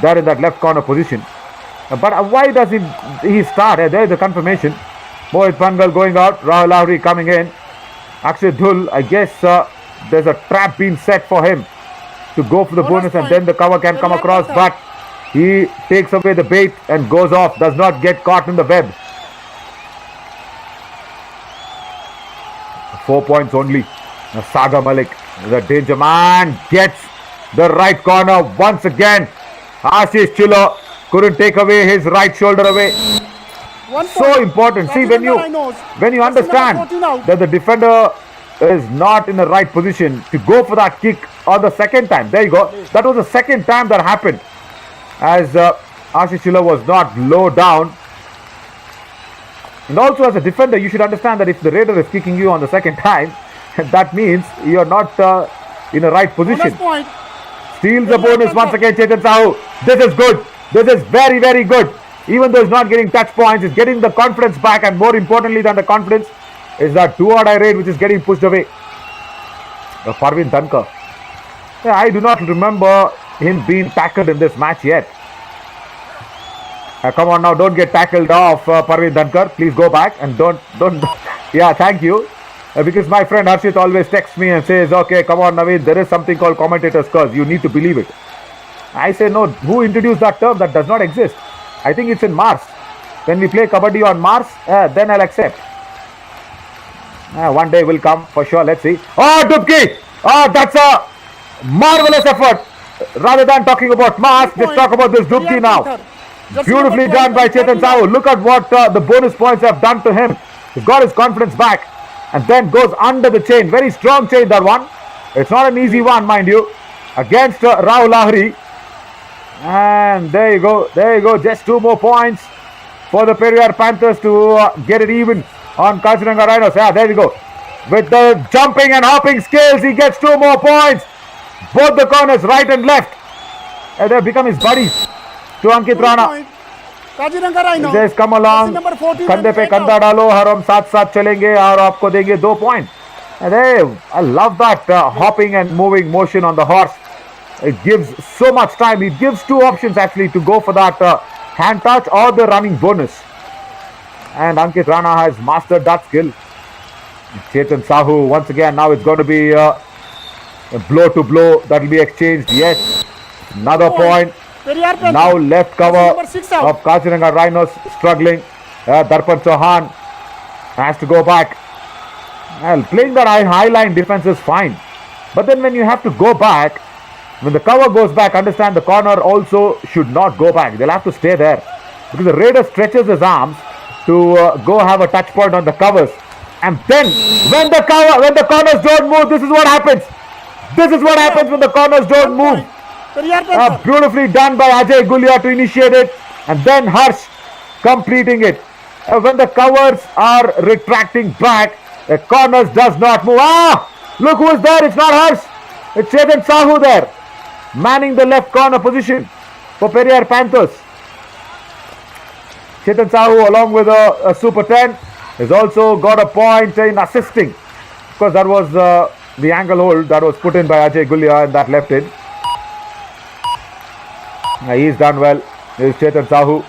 there in that left corner position. But why does he start? There is a confirmation. Mohit Pangal going out, Rahul Ahri coming in. Akshit Dhul, I guess there's a trap being set for him to go for the bonus, and then the cover can come across, but he takes away the bait and goes off, does not get caught in the web. 4 points only. Sagar Malik, the danger man, gets the right corner once again. Ashish Chilla couldn't take away his right shoulder away. 1 So point. important. See, when you Rhinos. when you Jersey understand number 14 out. that the defender is not in the right position to go for that kick on the second time. There you go. That was the second time that happened, as Ashish Chilla was not low down. And also, as a defender, you should understand that if the raider is kicking you on the second time, that means you are not in the right position. Bonus point. Steals the bonus once again, Chetan Sahu. This is good. This is very, very good. Even though he's not getting touch points, he's getting the confidence back, and more importantly than the confidence is that two-odd raid which is getting pushed away. Parveen Dhankar. Yeah, I do not remember him being tackled in this match yet. Come on now, don't get tackled off, Parveen Dhankar. Please go back and don't. Yeah, thank you. Because my friend Harshit always texts me and says, okay, come on Naveen, there is something called commentator's curse. You need to believe it. I say, no, who introduced that term? That does not exist. I think it's in Mars. When we play Kabaddi on Mars, then I'll accept. One day will come for sure. Let's see. Oh, Dubki! Oh, that's a marvelous effort. Rather than talking about Mars, let's talk about this Dubki now. Beautifully done by Chetan Sahu. Look at what the bonus points have done to him. He's got his confidence back and then goes under the chain. Very strong chain, that one. It's not an easy one, mind you. Against Rahul Lahiri. And there you go. There you go. Just 2 more points for the Periyar Panthers to get it even on Kaziranga Rhinos. Yeah, there we go. With the jumping and hopping skills, he gets 2 more points. Both the corners, right and left. And they become his buddies. To Ankit Rana. Kaziranga Rhinos. Just come along. Number 14 कंधे पे कंधा डालो और हम साथ साथ चलेंगे और आपको देंगे 2 points. And I love that hopping and moving motion on the horse. It gives so much time. It gives 2 options actually to go for that hand touch or the running bonus. And Ankit Rana has mastered that skill. Chetan Sahu once again. Now it's going to be a blow to blow that will be exchanged. Yes, another point. Now left cover of Kaziranga Rhinos struggling. Darpan Chauhan has to go back. Well, playing that high line defense is fine. But then when you have to go back, when the cover goes back, understand the corner also should not go back. They'll have to stay there. Because the raider stretches his arms to go have a touch point on the covers. And then when the corners don't move, this is what happens. This is what happens when the corners don't move. Beautifully done by Ajay Gulia to initiate it, and then Harsh completing it. When the covers are retracting back, the corners does not move. Look who is there. It's not Harsh. It's Chetan Sahu there, manning the left corner position for Periyar Panthers. Chetan Sahu along with a Super 10 has also got a point in assisting, because that was the angle hold that was put in by Ajay Gulia and that left in. He's done well. This is Chetan Sahu.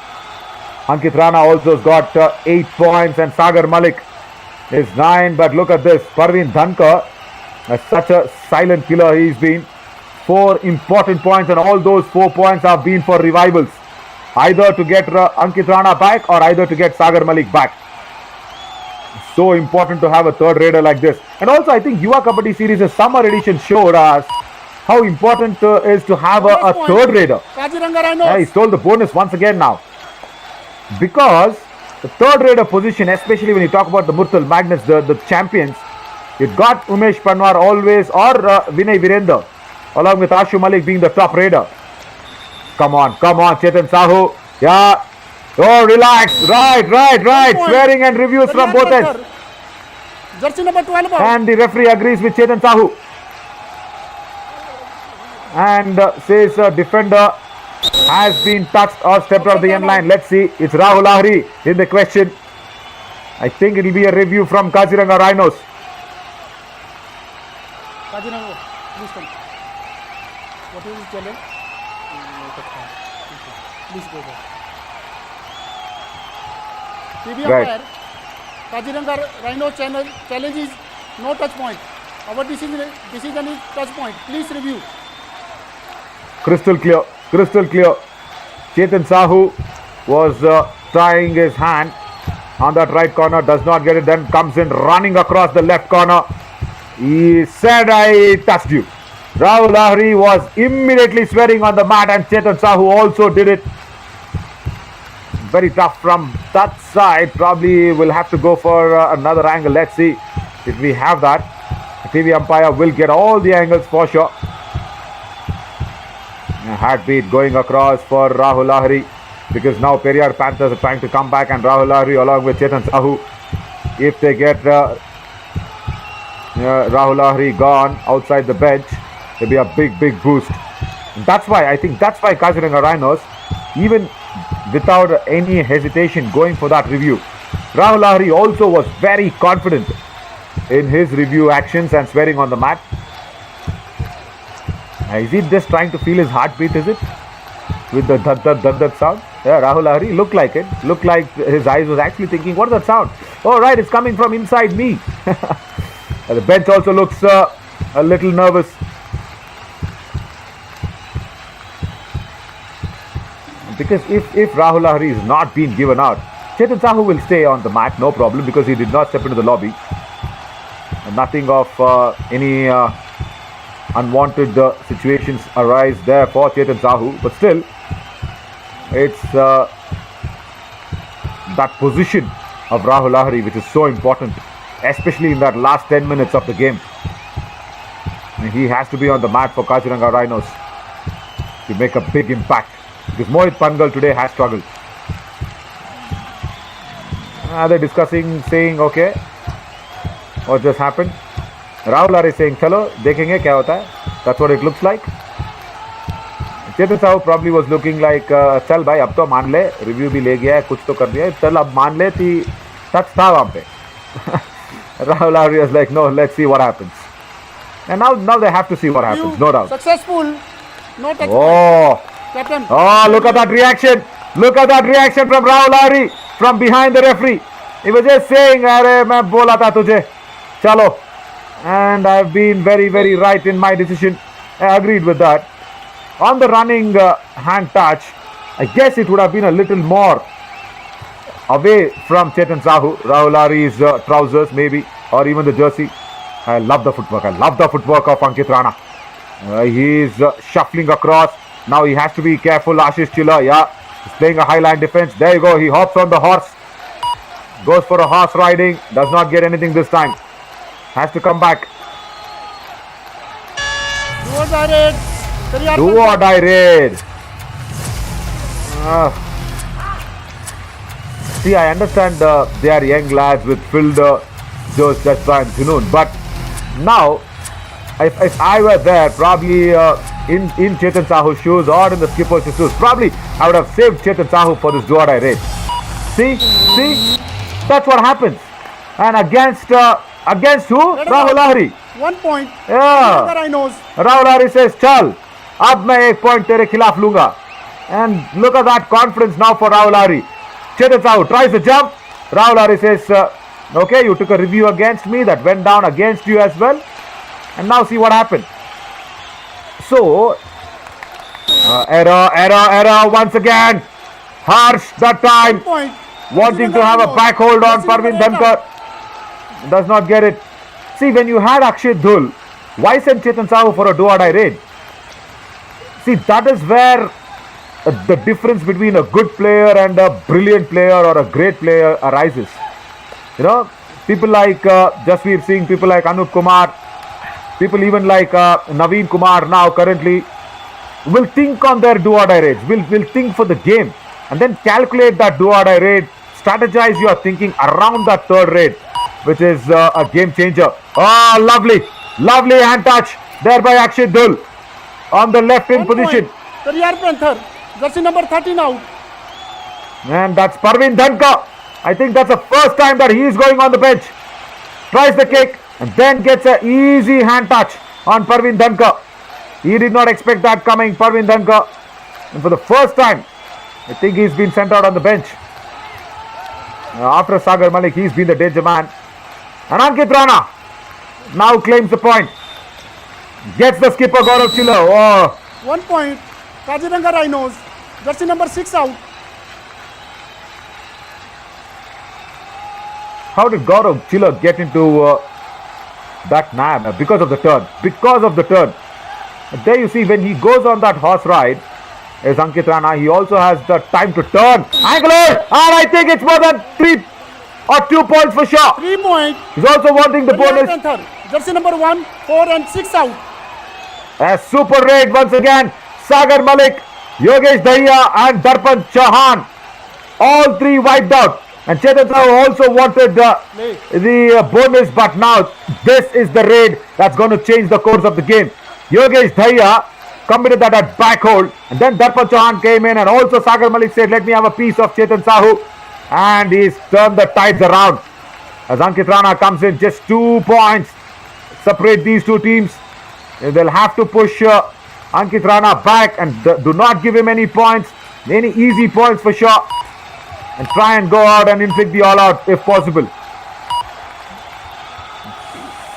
Ankit Rana also has got 8 points and Sagar Malik is 9. But look at this. Parveen Dhankar, such a silent killer he's been. 4 important points, and all those 4 points have been for revivals. Either to get Ankit Rana back or either to get Sagar Malik back. So important to have a third raider like this. And also I think Yuva Kabaddi Series' summer edition showed us how important is to have a third raider. He stole the bonus once again now. Because the third raider position, especially when you talk about the Murtal Magnets, the champions, you've got Umesh Panwar always, or Vinay Virender, along with Ashu Malik being the top raider. Come on, Chetan Sahu. Yeah. Oh, relax. Right. Swearing and reviews from both ends. Jersey number 12. And the referee agrees with Chetan Sahu. And says defender has been touched or stepped out of the end line. Let's see. It's Rahul Lahiri in the question. I think it will be a review from Kaziranga Rhinos. Kaziranga, please come. What is the challenge? Please go there. TV umpire, Kaziranga Rhino challenge is no touch point. Our decision is touch point. Please review. Crystal clear. Chetan Sahu was trying his hand on that right corner, does not get it, then comes in running across the left corner. He said, I touched you. Rahul Lahiri was immediately swearing on the mat, and Chetan Sahu also did it. very tough from that side. Probably will have to go for another angle. Let's see if we have that. The TV umpire will get all the angles for sure. A heartbeat going across for Rahul Lahiri, because now Periyar Panthers are trying to come back, and Rahul Lahiri along with Chetan Sahu, if they get Rahul Lahiri gone outside the bench, there'll be a big boost. That's why Kaziranga Rhinos, even without any hesitation going for that review, Rahul Lahiri also was very confident in his review actions and swearing on the mat. Is he just trying to feel his heartbeat, is it? With the dud sound? Yeah, Rahul Lahiri looked like it. Looked like his eyes was actually thinking, what is that sound? Oh right, it's coming from inside me. The bench also looks a little nervous. Because if Rahul Lahiri is not being given out, Chetan Sahu will stay on the mat, no problem, because he did not step into the lobby. Nothing of any unwanted situations arise there for Chetan Sahu, but still, it's that position of Rahul Lahiri which is so important, especially in that last 10 minutes of the game. He has to be on the mat for Kaziranga Rhinos to make a big impact, because Mohit Pangal today has struggled. They're discussing, saying, okay, what just happened? Rahul Lahiri is saying, chalo, dekhenge kya hota hai. That's what it looks like. Chetan Sahu probably was looking like, chal bhai, ab to maan le, review bhi le gaya hai, kuch to kar diya hai, chal ab maan le, thi touch tha wahan pe. Rahul Lahiri was like, no, let's see what happens. And now they have to see what happens, no doubt. Successful. No touch. Oh, Captain. oh, look at that reaction. Look at that reaction from Rahul Lahiri from behind the referee. He was just saying, "Arey, main bola tha tujhe. Chalo." And I've been very right in my decision. I agreed with that. On the running hand touch, I guess it would have been a little more away from Chetan Sahu, Rahul Lahiri's trousers maybe, or even the jersey. I love the footwork. I love the footwork of Ankit Rana. He's shuffling across. Now he has to be careful. Ashish Chilla, yeah, he's playing a high line defense. There you go. He hops on the horse. Goes for a horse riding. Does not get anything this time. Has to come back. Do or die raid. See, I understand they are young lads with filled Joe's Jazba and Junoon, but now, if I were there, probably in Chetan Sahu's shoes or in the skipper's shoes, probably I would have saved Chetan Sahu for this do or die raid. See, that's what happens. And against who? Rahul Lahiri. 1 point. Yeah. Rahul Lahiri says, "Chal, ab main 1 point tere khilaf lunga." And look at that confidence now for Rahul Lahiri. Chetan Sahu tries to jump. Rahul Lahiri says, "Okay, you took a review against me, that went down against you as well." And now see what happened. So, error once again. Harsh that time. Wanting to have a back hold on Parveen Dhankar. Does not get it. See, when you had Akshit Dhul, why send Chetan Sahu for a do or die raid? See, that is where the difference between a good player and a brilliant player or a great player arises. You know, people like Jasveer Singh, people like Anup Kumar, people even like Naveen Kumar now currently will think on their do or die raids, will think for the game and then calculate that do or die raid, strategize your thinking around that third raid, which is a game changer. Oh, lovely hand touch there by Akshit Dhul on the left in position. Periyar Panther, jersey number 13 out. And that's Parveen Dhankar. I think that's the first time that he is going on the bench. Tries the kick and then gets an easy hand touch on Parveen Dhankar. He did not expect that coming, Parveen Dhankar. And for the first time, I think he's been sent out on the bench. After Sagar Malik, he's been the danger man. And Ankit Rana now claims the point. Gets the skipper Gaurav Chilla. Oh. 1 point. Kaziranga Rhinos, jersey number 6 out. How did Gaurav Chilla get into that nab? Because of the turn. There you see, when he goes on that horse ride, is Ankit Rana. He also has the time to turn. Ankle hold, and I think it's more than 3 or 2 points for sure. 3 points. He's also wanting the Periyar bonus. Panther. Jersey number 1, 4 and 6 out. A super raid once again. Sagar Malik, Yogesh Dahiya and Darpan Chauhan. All 3 wiped out. And Chetan Sahu also wanted the bonus, but now this is the raid that's going to change the course of the game. Yogesh Dahiya committed that at back hold, and then Darpan Chauhan came in, and also Sagar Malik said, let me have a piece of Chetan Sahu, and he's turned the tides around. As Ankit Rana comes in, just 2 points separate these two teams. They'll have to push Ankit Rana back and do not give him any points, any easy points for sure, and try and go out and inflict the all-out if possible.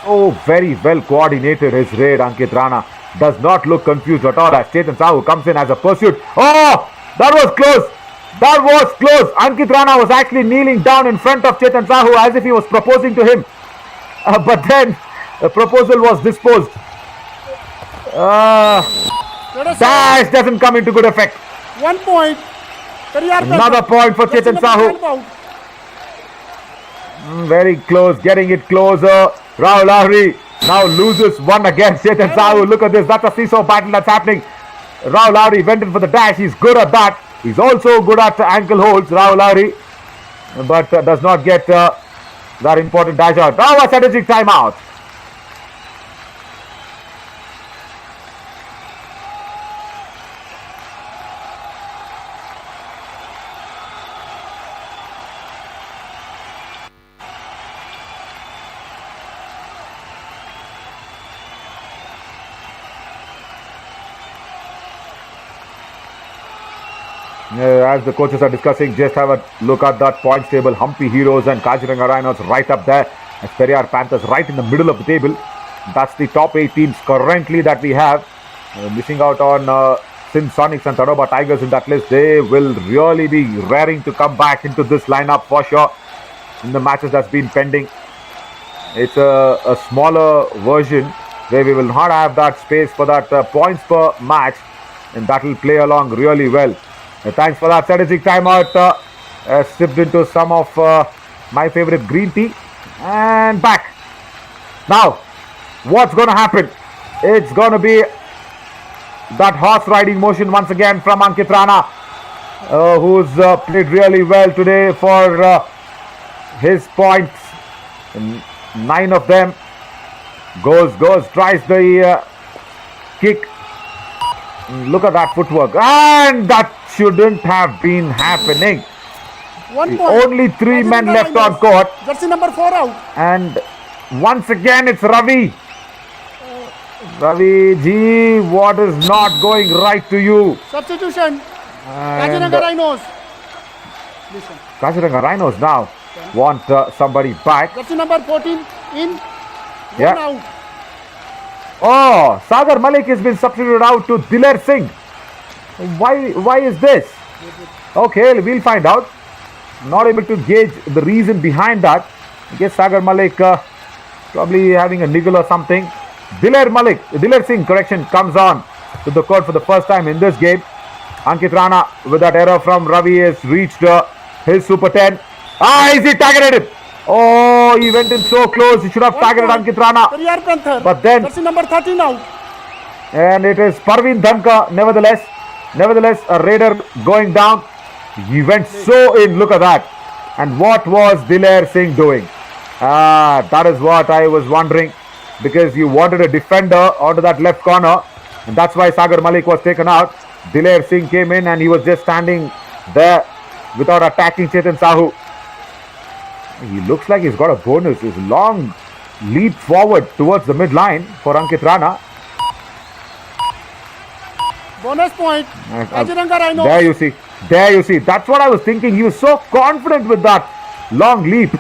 Oh, very well coordinated his raid. Ankit Rana does not look confused at all as Chetan Sahu comes in as a pursuit. Oh, that was close. That was close. Ankit Rana was actually kneeling down in front of Chetan Sahu as if he was proposing to him. But then the proposal was disposed. Dash doesn't come into good effect. 1 point. Periyar Panther. Another point for Jersey Chetan number Sahu. 12 out. Very close, getting it closer. Rahul Lahiri now loses one against Chetan Sahu. Look at this, that's a seesaw battle that's happening. Rahul Lahiri went in for the dash. He's good at that. He's also good at ankle holds, Rahul Lahiri, but does not get that important dash out. Now a strategic timeout. As the coaches are discussing, just have a look at that points table. Humpy Heroes and Kaziranga Rhinos right up there. As Periyar Panthers right in the middle of the table. That's the top 8 teams currently that we have. Missing out on Sin Sonics and Tadoba Tigers in that list. They will really be raring to come back into this lineup for sure in the matches that's been pending. It's a smaller version where we will not have that space for that points per match, and that will play along really well. Thanks for that strategic timeout. Sipped into some of my favorite green tea and back. Now, what's going to happen? It's going to be that horse riding motion once again from Ankit Rana, who's played really well today for his points. 9 of them. Goes, tries the kick. Look at that footwork, and that shouldn't have been happening. 1 point. Only 3 men Kaziranga left on Rhinos. court, Jersey number 4 out. and once again it's Ravi. Ravi ji, what is not going right to you? Substitution. And Kaziranga Rhinos. Listen. Kaziranga Rhinos now want somebody back. Jersey number 14 in. Yeah. 1 out. Oh, Sagar Malik has been substituted out to Diler Singh. Why is this? Okay, we'll find out. Not able to gauge the reason behind that. I guess Sagar Malik probably having a niggle or something. Diler Singh, correction, comes on to the court for the first time in this game. Ankit Rana with that error from Ravi has reached his super 10. Is he targeted him? Oh, he went in so close. He should have 1 targeted point. Ankit Rana. Periyar Panther. But then- Jersey number 13 out. And it is Parveen Dhanka nevertheless, a raider going down. He went so in, look at that. And what was Diler Singh doing? That is what I was wondering, because you wanted a defender onto that left corner, and that's why Sagar Malik was taken out. Diler Singh came in and he was just standing there without attacking Chetan Sahu. He looks like he's got a bonus. His long leap forward towards the midline for Ankit Rana. Bonus point. Kaziranga Rhinos. There you see. That's what I was thinking. He was so confident with that long leap.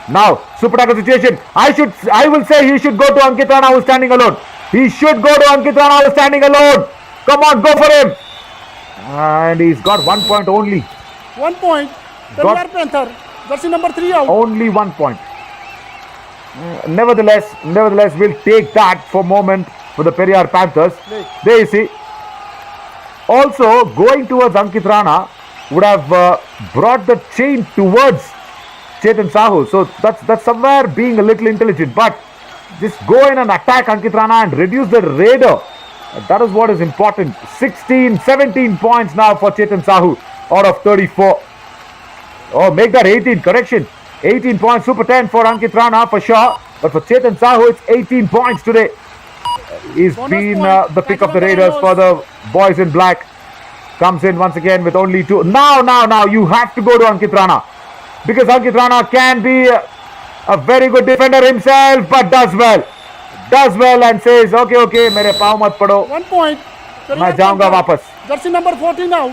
Now, super tackle situation. I will say he should go to Ankit Rana, who's standing alone. He should go to Ankit Rana, who's standing alone. Come on, go for him. And he's got 1 point only. 1 point. Periyar Panther. Jersey number 3 out. Only 1 point. Nevertheless, we'll take that for a moment for the Periyar Panthers. There you see. also going towards Ankit Rana would have brought the chain towards Chetan Sahu. So that's somewhere being a little intelligent. But just go in and attack Ankit Rana and reduce the raider. That is what is important. 16, 17 points now for Chetan Sahu out of 34. Oh, make that 18. Correction. 18 points. Super 10 for Ankit Rana for sure. But for Chetan Sahu, it's 18 points today. He's been the pick of the Raiders for the boys in black. Comes in once again with only 2. Now, you have to go to Ankit Rana. Because Ankit Rana can be a very good defender himself, but does well. Does well and says, okay, मेरे पाँव मत पड़ो. 1 point. मैं जाऊंगा वापस. Jersey number 14 out.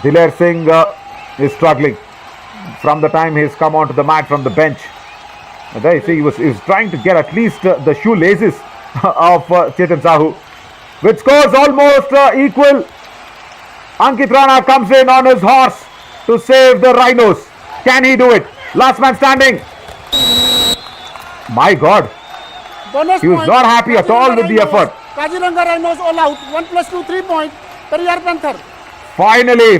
Diler Singh is struggling from the time he's come onto the mat from the bench. There you see, he was trying to get at least the shoelaces of Chetan Sahu, which scores almost equal. Ankit Rana comes in on his horse to save the Rhinos. Can he do it? Last man standing. My God. Bonus He was point. not happy at all with the Rhinos. effort. Kaziranga Rhinos all out. 1 + 2, 3 point. Periyar Panther. Finally,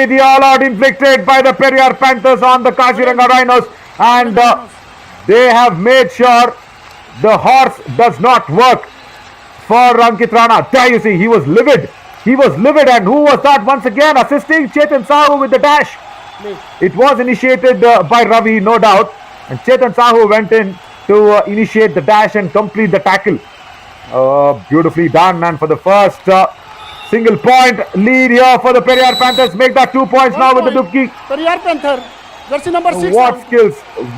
the all-out inflicted by the Periyar Panthers on the Kaziranga Rhinos. And they have made sure the horse does not work for Ankit Rana. There you see, he was livid. And who was that once again assisting? Chetan Sahu with the dash. It was initiated by Ravi, no doubt. And Chetan Sahu went in to initiate the dash and complete the tackle. Beautifully done. And for the first single point lead here for the Periyar Panthers. Make that 2 points now with the Dubki. Periyar Panther. Jersey number 6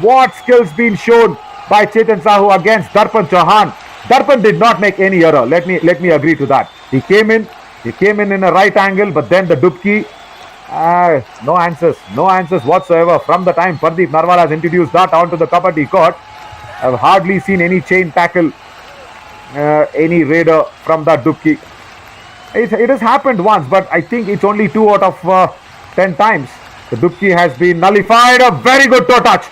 What skills being shown by Chetan Sahu against Darpan Chauhan. Darpan did not make any error. Let me agree to that. He came in a right angle, but then the Dubki, no answers whatsoever. From the time Pardeep Narwal has introduced that onto the Kabaddi court, I've hardly seen any chain tackle, any raider from that Dubki. It has happened once, but I think it's only 2 out of 10 times. The Dubki has been nullified. A very good toe touch.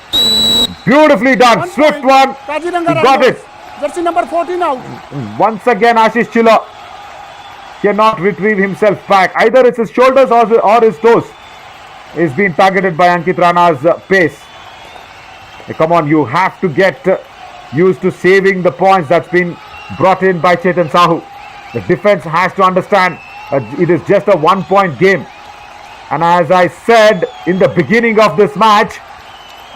Beautifully done. Swift one. He got it. Jersey number 14 out. Once again, Ashish Chilla cannot retrieve himself back. Either it's his shoulders or his toes. He's been targeted by Ankit Rana's pace. Come on, you have to get used to saving the points that's been brought in by Chetan Sahu. The defense has to understand it is just a 1-point game. And as I said in the beginning of this match,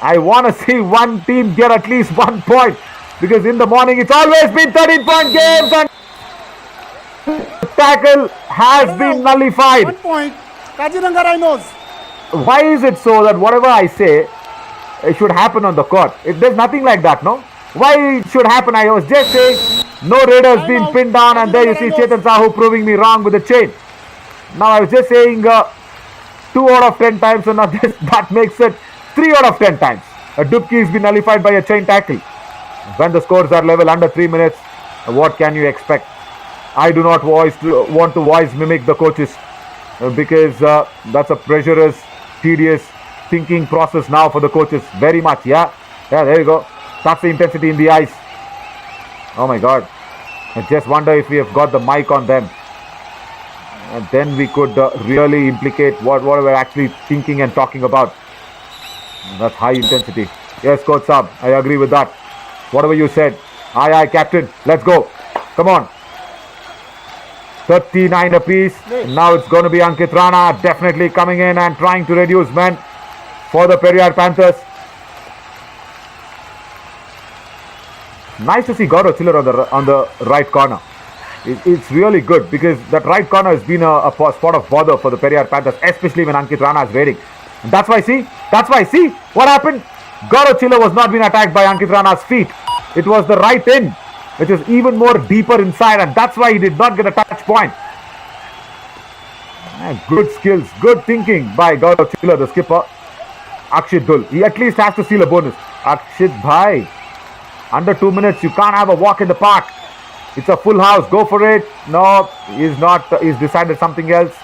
I want to see one team get at least 1 point. Because in the morning it's always been 13-point games and the tackle has been nullified. 1 point. Kaziranga Rhinos. Why is it so that whatever I say, it should happen on the court? There's nothing like that, no? Why it should happen? I was just saying no Raiders being pinned down, and there you see Chetan Sahu proving me wrong with the chain. Now I was just saying 2 out of 10 times, and that makes it 3 out of 10 times. A Dubki has been nullified by a chain tackle. When the scores are level under 3 minutes, what can you expect? I do not want to voice mimic the coaches because that's a pressurous, tedious thinking process now for the coaches. Very much, yeah, there you go. That's the intensity in the eyes. Oh my God. I just wonder if we have got the mic on them. And then we could really implicate what we're actually thinking and talking about. That's high intensity. Yes, Coach Saab, I agree with that. Whatever you said. Aye, Captain. Let's go. Come on. 39 apiece. Now it's going to be Ankit Rana definitely coming in and trying to reduce men for the Periyar Panthers. Nice to see Gaurav Chiller on the right corner. It's really good because that right corner has been a spot of bother for the Periyar Panthers, especially when Ankit Rana is raiding. And that's why see what happened. Gaurav Chiller was not being attacked by Ankit Rana's feet. It was the right in, which is even more deeper inside, and that's why he did not get a touch point. And good skills, good thinking by Gaurav Chiller, the skipper. Akshit Dul, he at least has to seal a bonus. Akshit bhai, under 2 minutes, you can't have a walk in the park. It's a full house. Go for it. No, he's not. He's decided something else.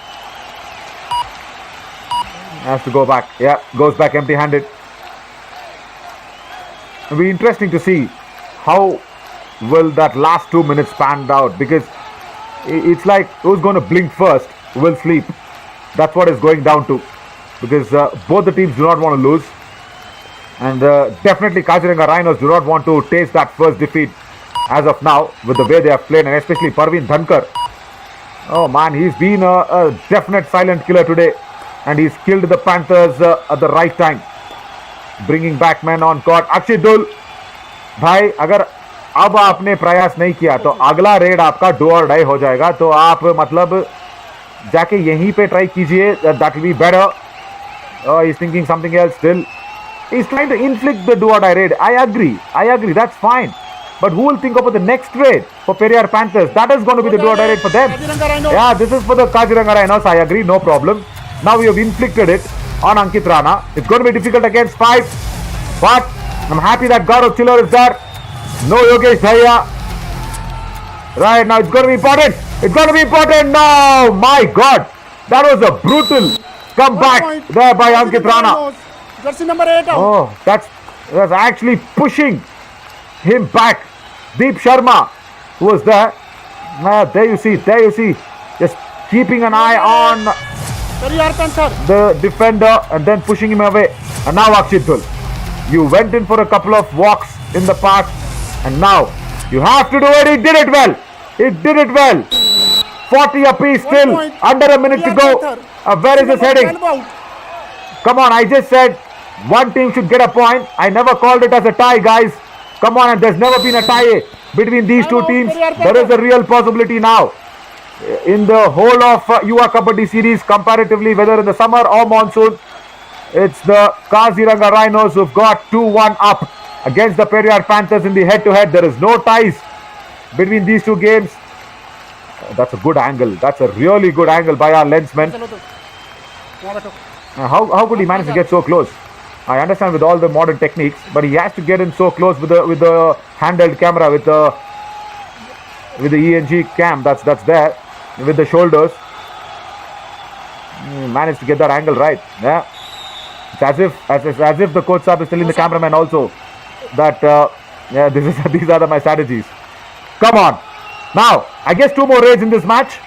Has to go back. Yeah, goes back empty-handed. It'll be interesting to see how will that last 2 minutes pan out, because It's like who's going to blink first will sleep. That's what it's going down to. Because both the teams do not want to lose. And definitely Kaziranga Rhinos do not want to taste that first defeat as of now with the way they have played, and especially Parveen Dhankar. Oh man, he's been a definite silent killer today, and he's killed the Panthers at the right time, bringing back men on court. Akshidul, भाई अगर अब आपने प्रयास नहीं किया तो अगला red आपका डू और डाई हो जाएगा, तो आप मतलब जाके यहीं पे ट्राई कीजिए. That will be better. He's thinking something else still. He's trying to inflict the do or die raid. I agree, that's fine. But who will think about the next raid for Periyar Panthers? That is going to be the do or die raid for them. Yeah, this is for the Kaziranga Rhinos. I agree, no problem. Now we have inflicted it on Ankit Rana. It's going to be difficult against 5. But I'm happy that Gaurav Chiller is there. No Yogesh Dhaya. Right, now it's going to be important. It's going to be important. No, my God. That was a brutal comeback there by Ankit Rana. Jersey number 8 out. Oh, that's actually pushing him back. Deep Sharma, who was there. There you see. Just keeping an eye on Periyar Panther, the defender and then pushing him away. And now Akshidul, you went in for a couple of walks in the past, and now you have to do it. He did it well. 40 apiece still. Under a minute to go. Where is this heading? Come on, I just said one team should get a point. I never called it as a tie, guys. Come on, and there's never been a tie between these two teams. There is a real possibility now in the whole of Yuva Kabaddi series, comparatively, whether in the summer or monsoon. It's the Kaziranga Rhinos who've got 2-1 up against the Periyar Panthers in the head-to-head. There is no ties between these two games. That's a good angle. That's a really good angle by our lensman. How could he manage to get so close? I understand with all the modern techniques, but he has to get in so close with the handheld camera, with the ENG cam that's there, with the shoulders. He managed to get that angle right. Yeah, it's as if the coach sahab is telling the cameraman also that these are my strategies. Come on, now I guess 2 more raids in this match.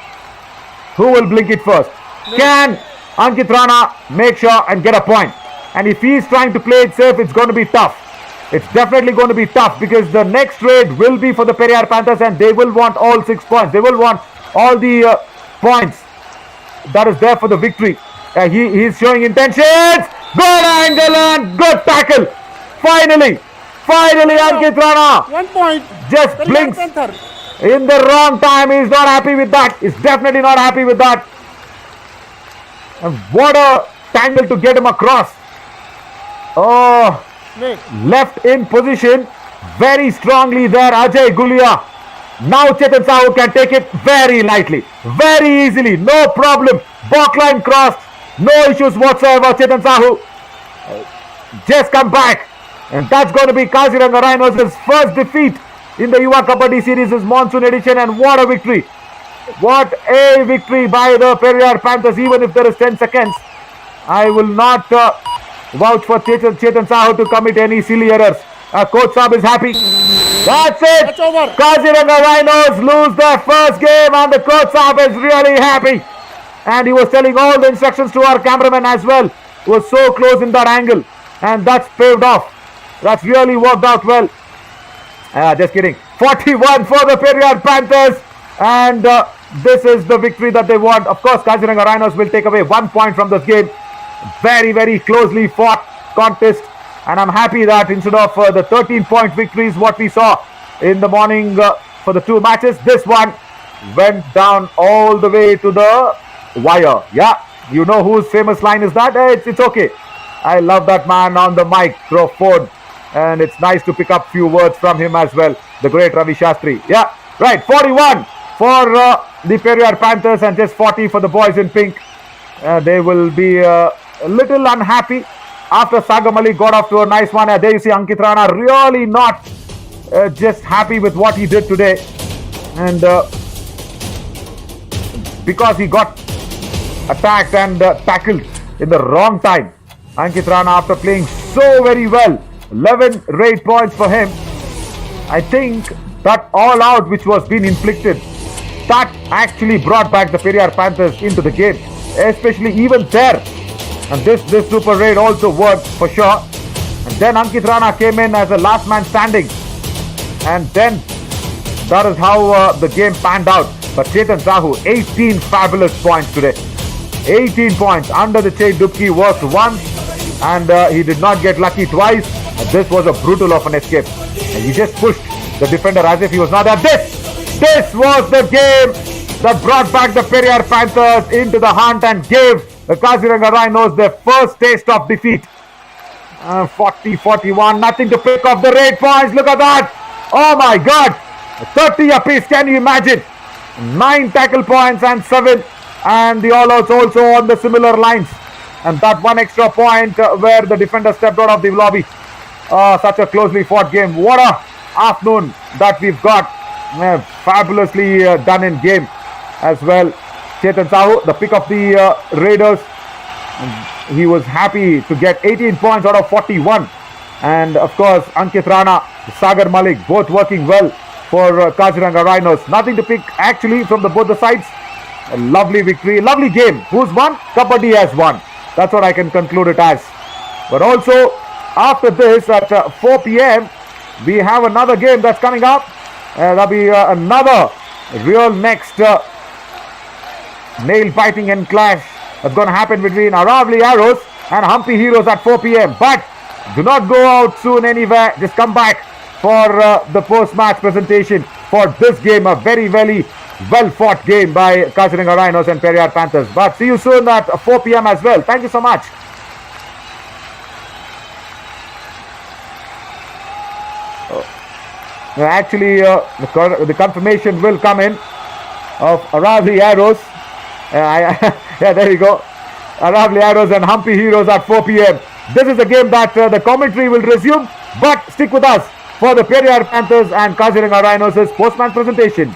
Who will blink it first? Can Ankit Rana make sure and get a point? And if he is trying to play it safe, it's going to be tough. It's definitely going to be tough, because the next raid will be for the Periyar Panthers, and they will want all 6 points. They will want all the points that is there for the victory. He is showing intentions. Good angle and good tackle. Finally, Ankit Rana 1 point. just Periyar blinks Panther. in the wrong time. He's not happy with that. He's definitely not happy with that. And what a tangle to get him across. Oh, left in position very strongly there, Ajay Gulia. Now Chetan Sahu can take it very lightly, very easily, no problem. Balk line crossed, no issues whatsoever. Chetan Sahu just come back, and that's going to be Kaziranga Rhinos' first defeat in the Yuva Kabaddi series, monsoon edition. And what a victory! What a victory by the Periyar Panthers. Even if there is 10 seconds, I will not vouch for Chetan Sahu to commit any silly errors. Coach Saab is happy. That's it. That's over. Kaziranga Rhinos lose their first game, and the Coach Saab is really happy. And he was telling all the instructions to our cameraman as well. He was so close in that angle, and that's paved off. That's really worked out well. Just kidding. 41 for the Periyar Panthers, and this is the victory that they want. Of course, Kaziranga Rhinos will take away 1 point from this game. Very, very closely fought contest, and I'm happy that instead of the 13-point victories what we saw in the morning for the 2 matches, this one went down all the way to the wire. Yeah, you know whose famous line is that? It's okay. I love that man on the microphone, and it's nice to pick up few words from him as well. The great Ravi Shastri. Yeah, right. 41 for the Periyar Panthers, and just 40 for the boys in pink. They will be a little unhappy after Sagam Ali got off to a nice one. There you see Ankit Rana really not just happy with what he did today, and because he got attacked and tackled in the wrong time. Ankit Rana, after playing so very well, 11 raid points for him. I think that all out which was being inflicted that actually brought back the Periyar Panthers into the game, especially even there. And this super raid also worked for sure. And then Ankit Rana came in as a last man standing. And then that is how the game panned out. But Chetan Sahu, 18 fabulous points today. 18 points. Under the chain Dubki worked once and he did not get lucky twice. And this was a brutal of an escape. And he just pushed the defender as if he was not there. This was the game that brought back the Periyar Panthers into the hunt and gave the Kaziranga Rhinos their first taste of defeat. 40-41, nothing to pick off the raid points. Look at that. Oh my God. 30 apiece, can you imagine? 9 tackle points and 7. And the all-outs also on the similar lines. And that one extra point where the defender stepped out of the lobby. Such a closely fought game. What a afternoon that we've got. Fabulously done in game as well. Chetan Sahu, the pick of the Raiders. He was happy to get 18 points out of 41. And of course, Ankit Rana, Sagar Malik, both working well for Kaziranga Rhinos. Nothing to pick actually from both the sides. A lovely victory, lovely game. Who's won? Kabaddi has won. That's what I can conclude it as. But also, after this at 4 p.m., we have another game that's coming up. That'll be another real next nail-biting and clash that's going to happen between Aravali Arrows and Humpy Heroes at 4 p.m. But do not go out soon anywhere. Just come back for the post-match presentation for this game. A very, very well-fought game by Kaziranga Rhinos and Periyar Panthers. But see you soon at 4 p.m. as well. Thank you so much. Actually, the confirmation will come in of Aravali Arrows. Yeah, there you go. Aravali Arrows and Humpy Heroes at 4 p.m. This is a game that the commentary will resume. But stick with us for the Periyar Panthers and Kaziranga Rhinos' post-match presentation.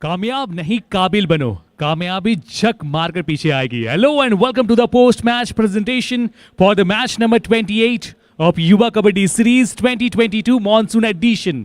कामयाब नहीं काबिल बनो, कामयाबी झक मारकर पीछे आएगी. Hello and welcome to the post-match presentation for the match number 28 of Yuva Kabaddi Series 2022 Monsoon edition.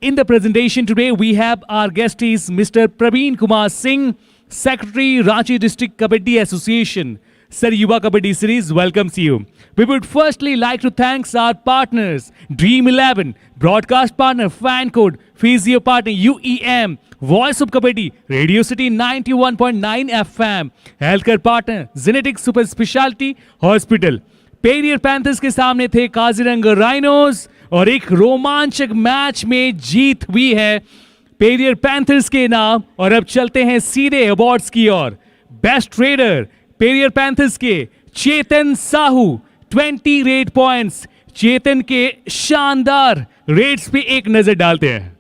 In the presentation today, we have our guest is Mr. Praveen Kumar Singh, Secretary, Ranchi District Kabaddi Association. Sir, Yuva Kabaddi Series welcomes you. We would firstly like to thank our partners, Dream 11, broadcast partner, Fan Code, Physio partner, UEM, Voice of Kabaddi, Radio City 91.9 FM, Healthcare partner, Genetic Super Specialty Hospital. Periyar panthers के सामने थे Kaziranga rhinos और एक रोमांचक match में जीत हुई है Periyar panthers के नाम. और अब चलते हैं सीधे अवार्ड्स की ओर. बेस्ट रेडर पेरियर पैंथर्स के चेतन साहू 20 रेड पॉइंट्स. चेतन के शानदार रेड्स पे एक नजर डालते हैं.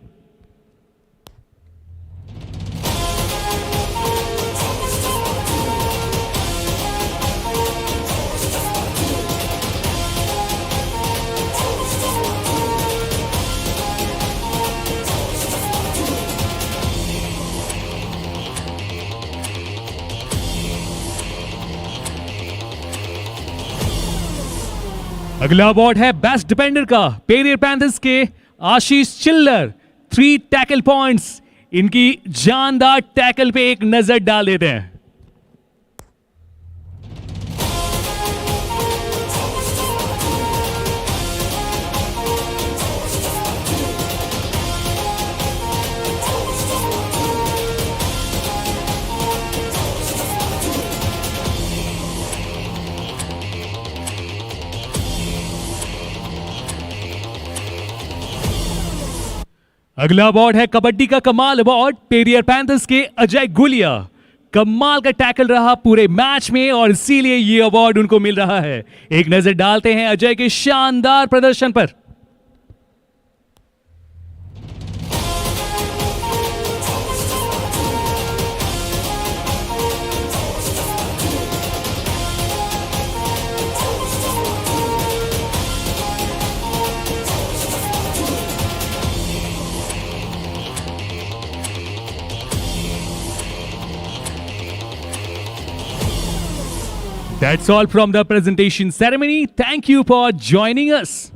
अगला अवार्ड है बेस्ट डिफेंडर का. पेरियर पैंथर्स के आशीष चिल्लर 3 टैकल पॉइंट्स. इनकी जानदार टैकल पे एक नजर डाल देते हैं. अगला अवार्ड है कबड्डी का कमाल अवार्ड. पेरियर पैंथर्स के अजय गुलिया. कमाल का टैकल रहा पूरे मैच में और इसीलिए ये अवार्ड उनको मिल रहा है. एक नजर डालते हैं अजय के शानदार प्रदर्शन पर. That's all from the presentation ceremony. Thank you for joining us.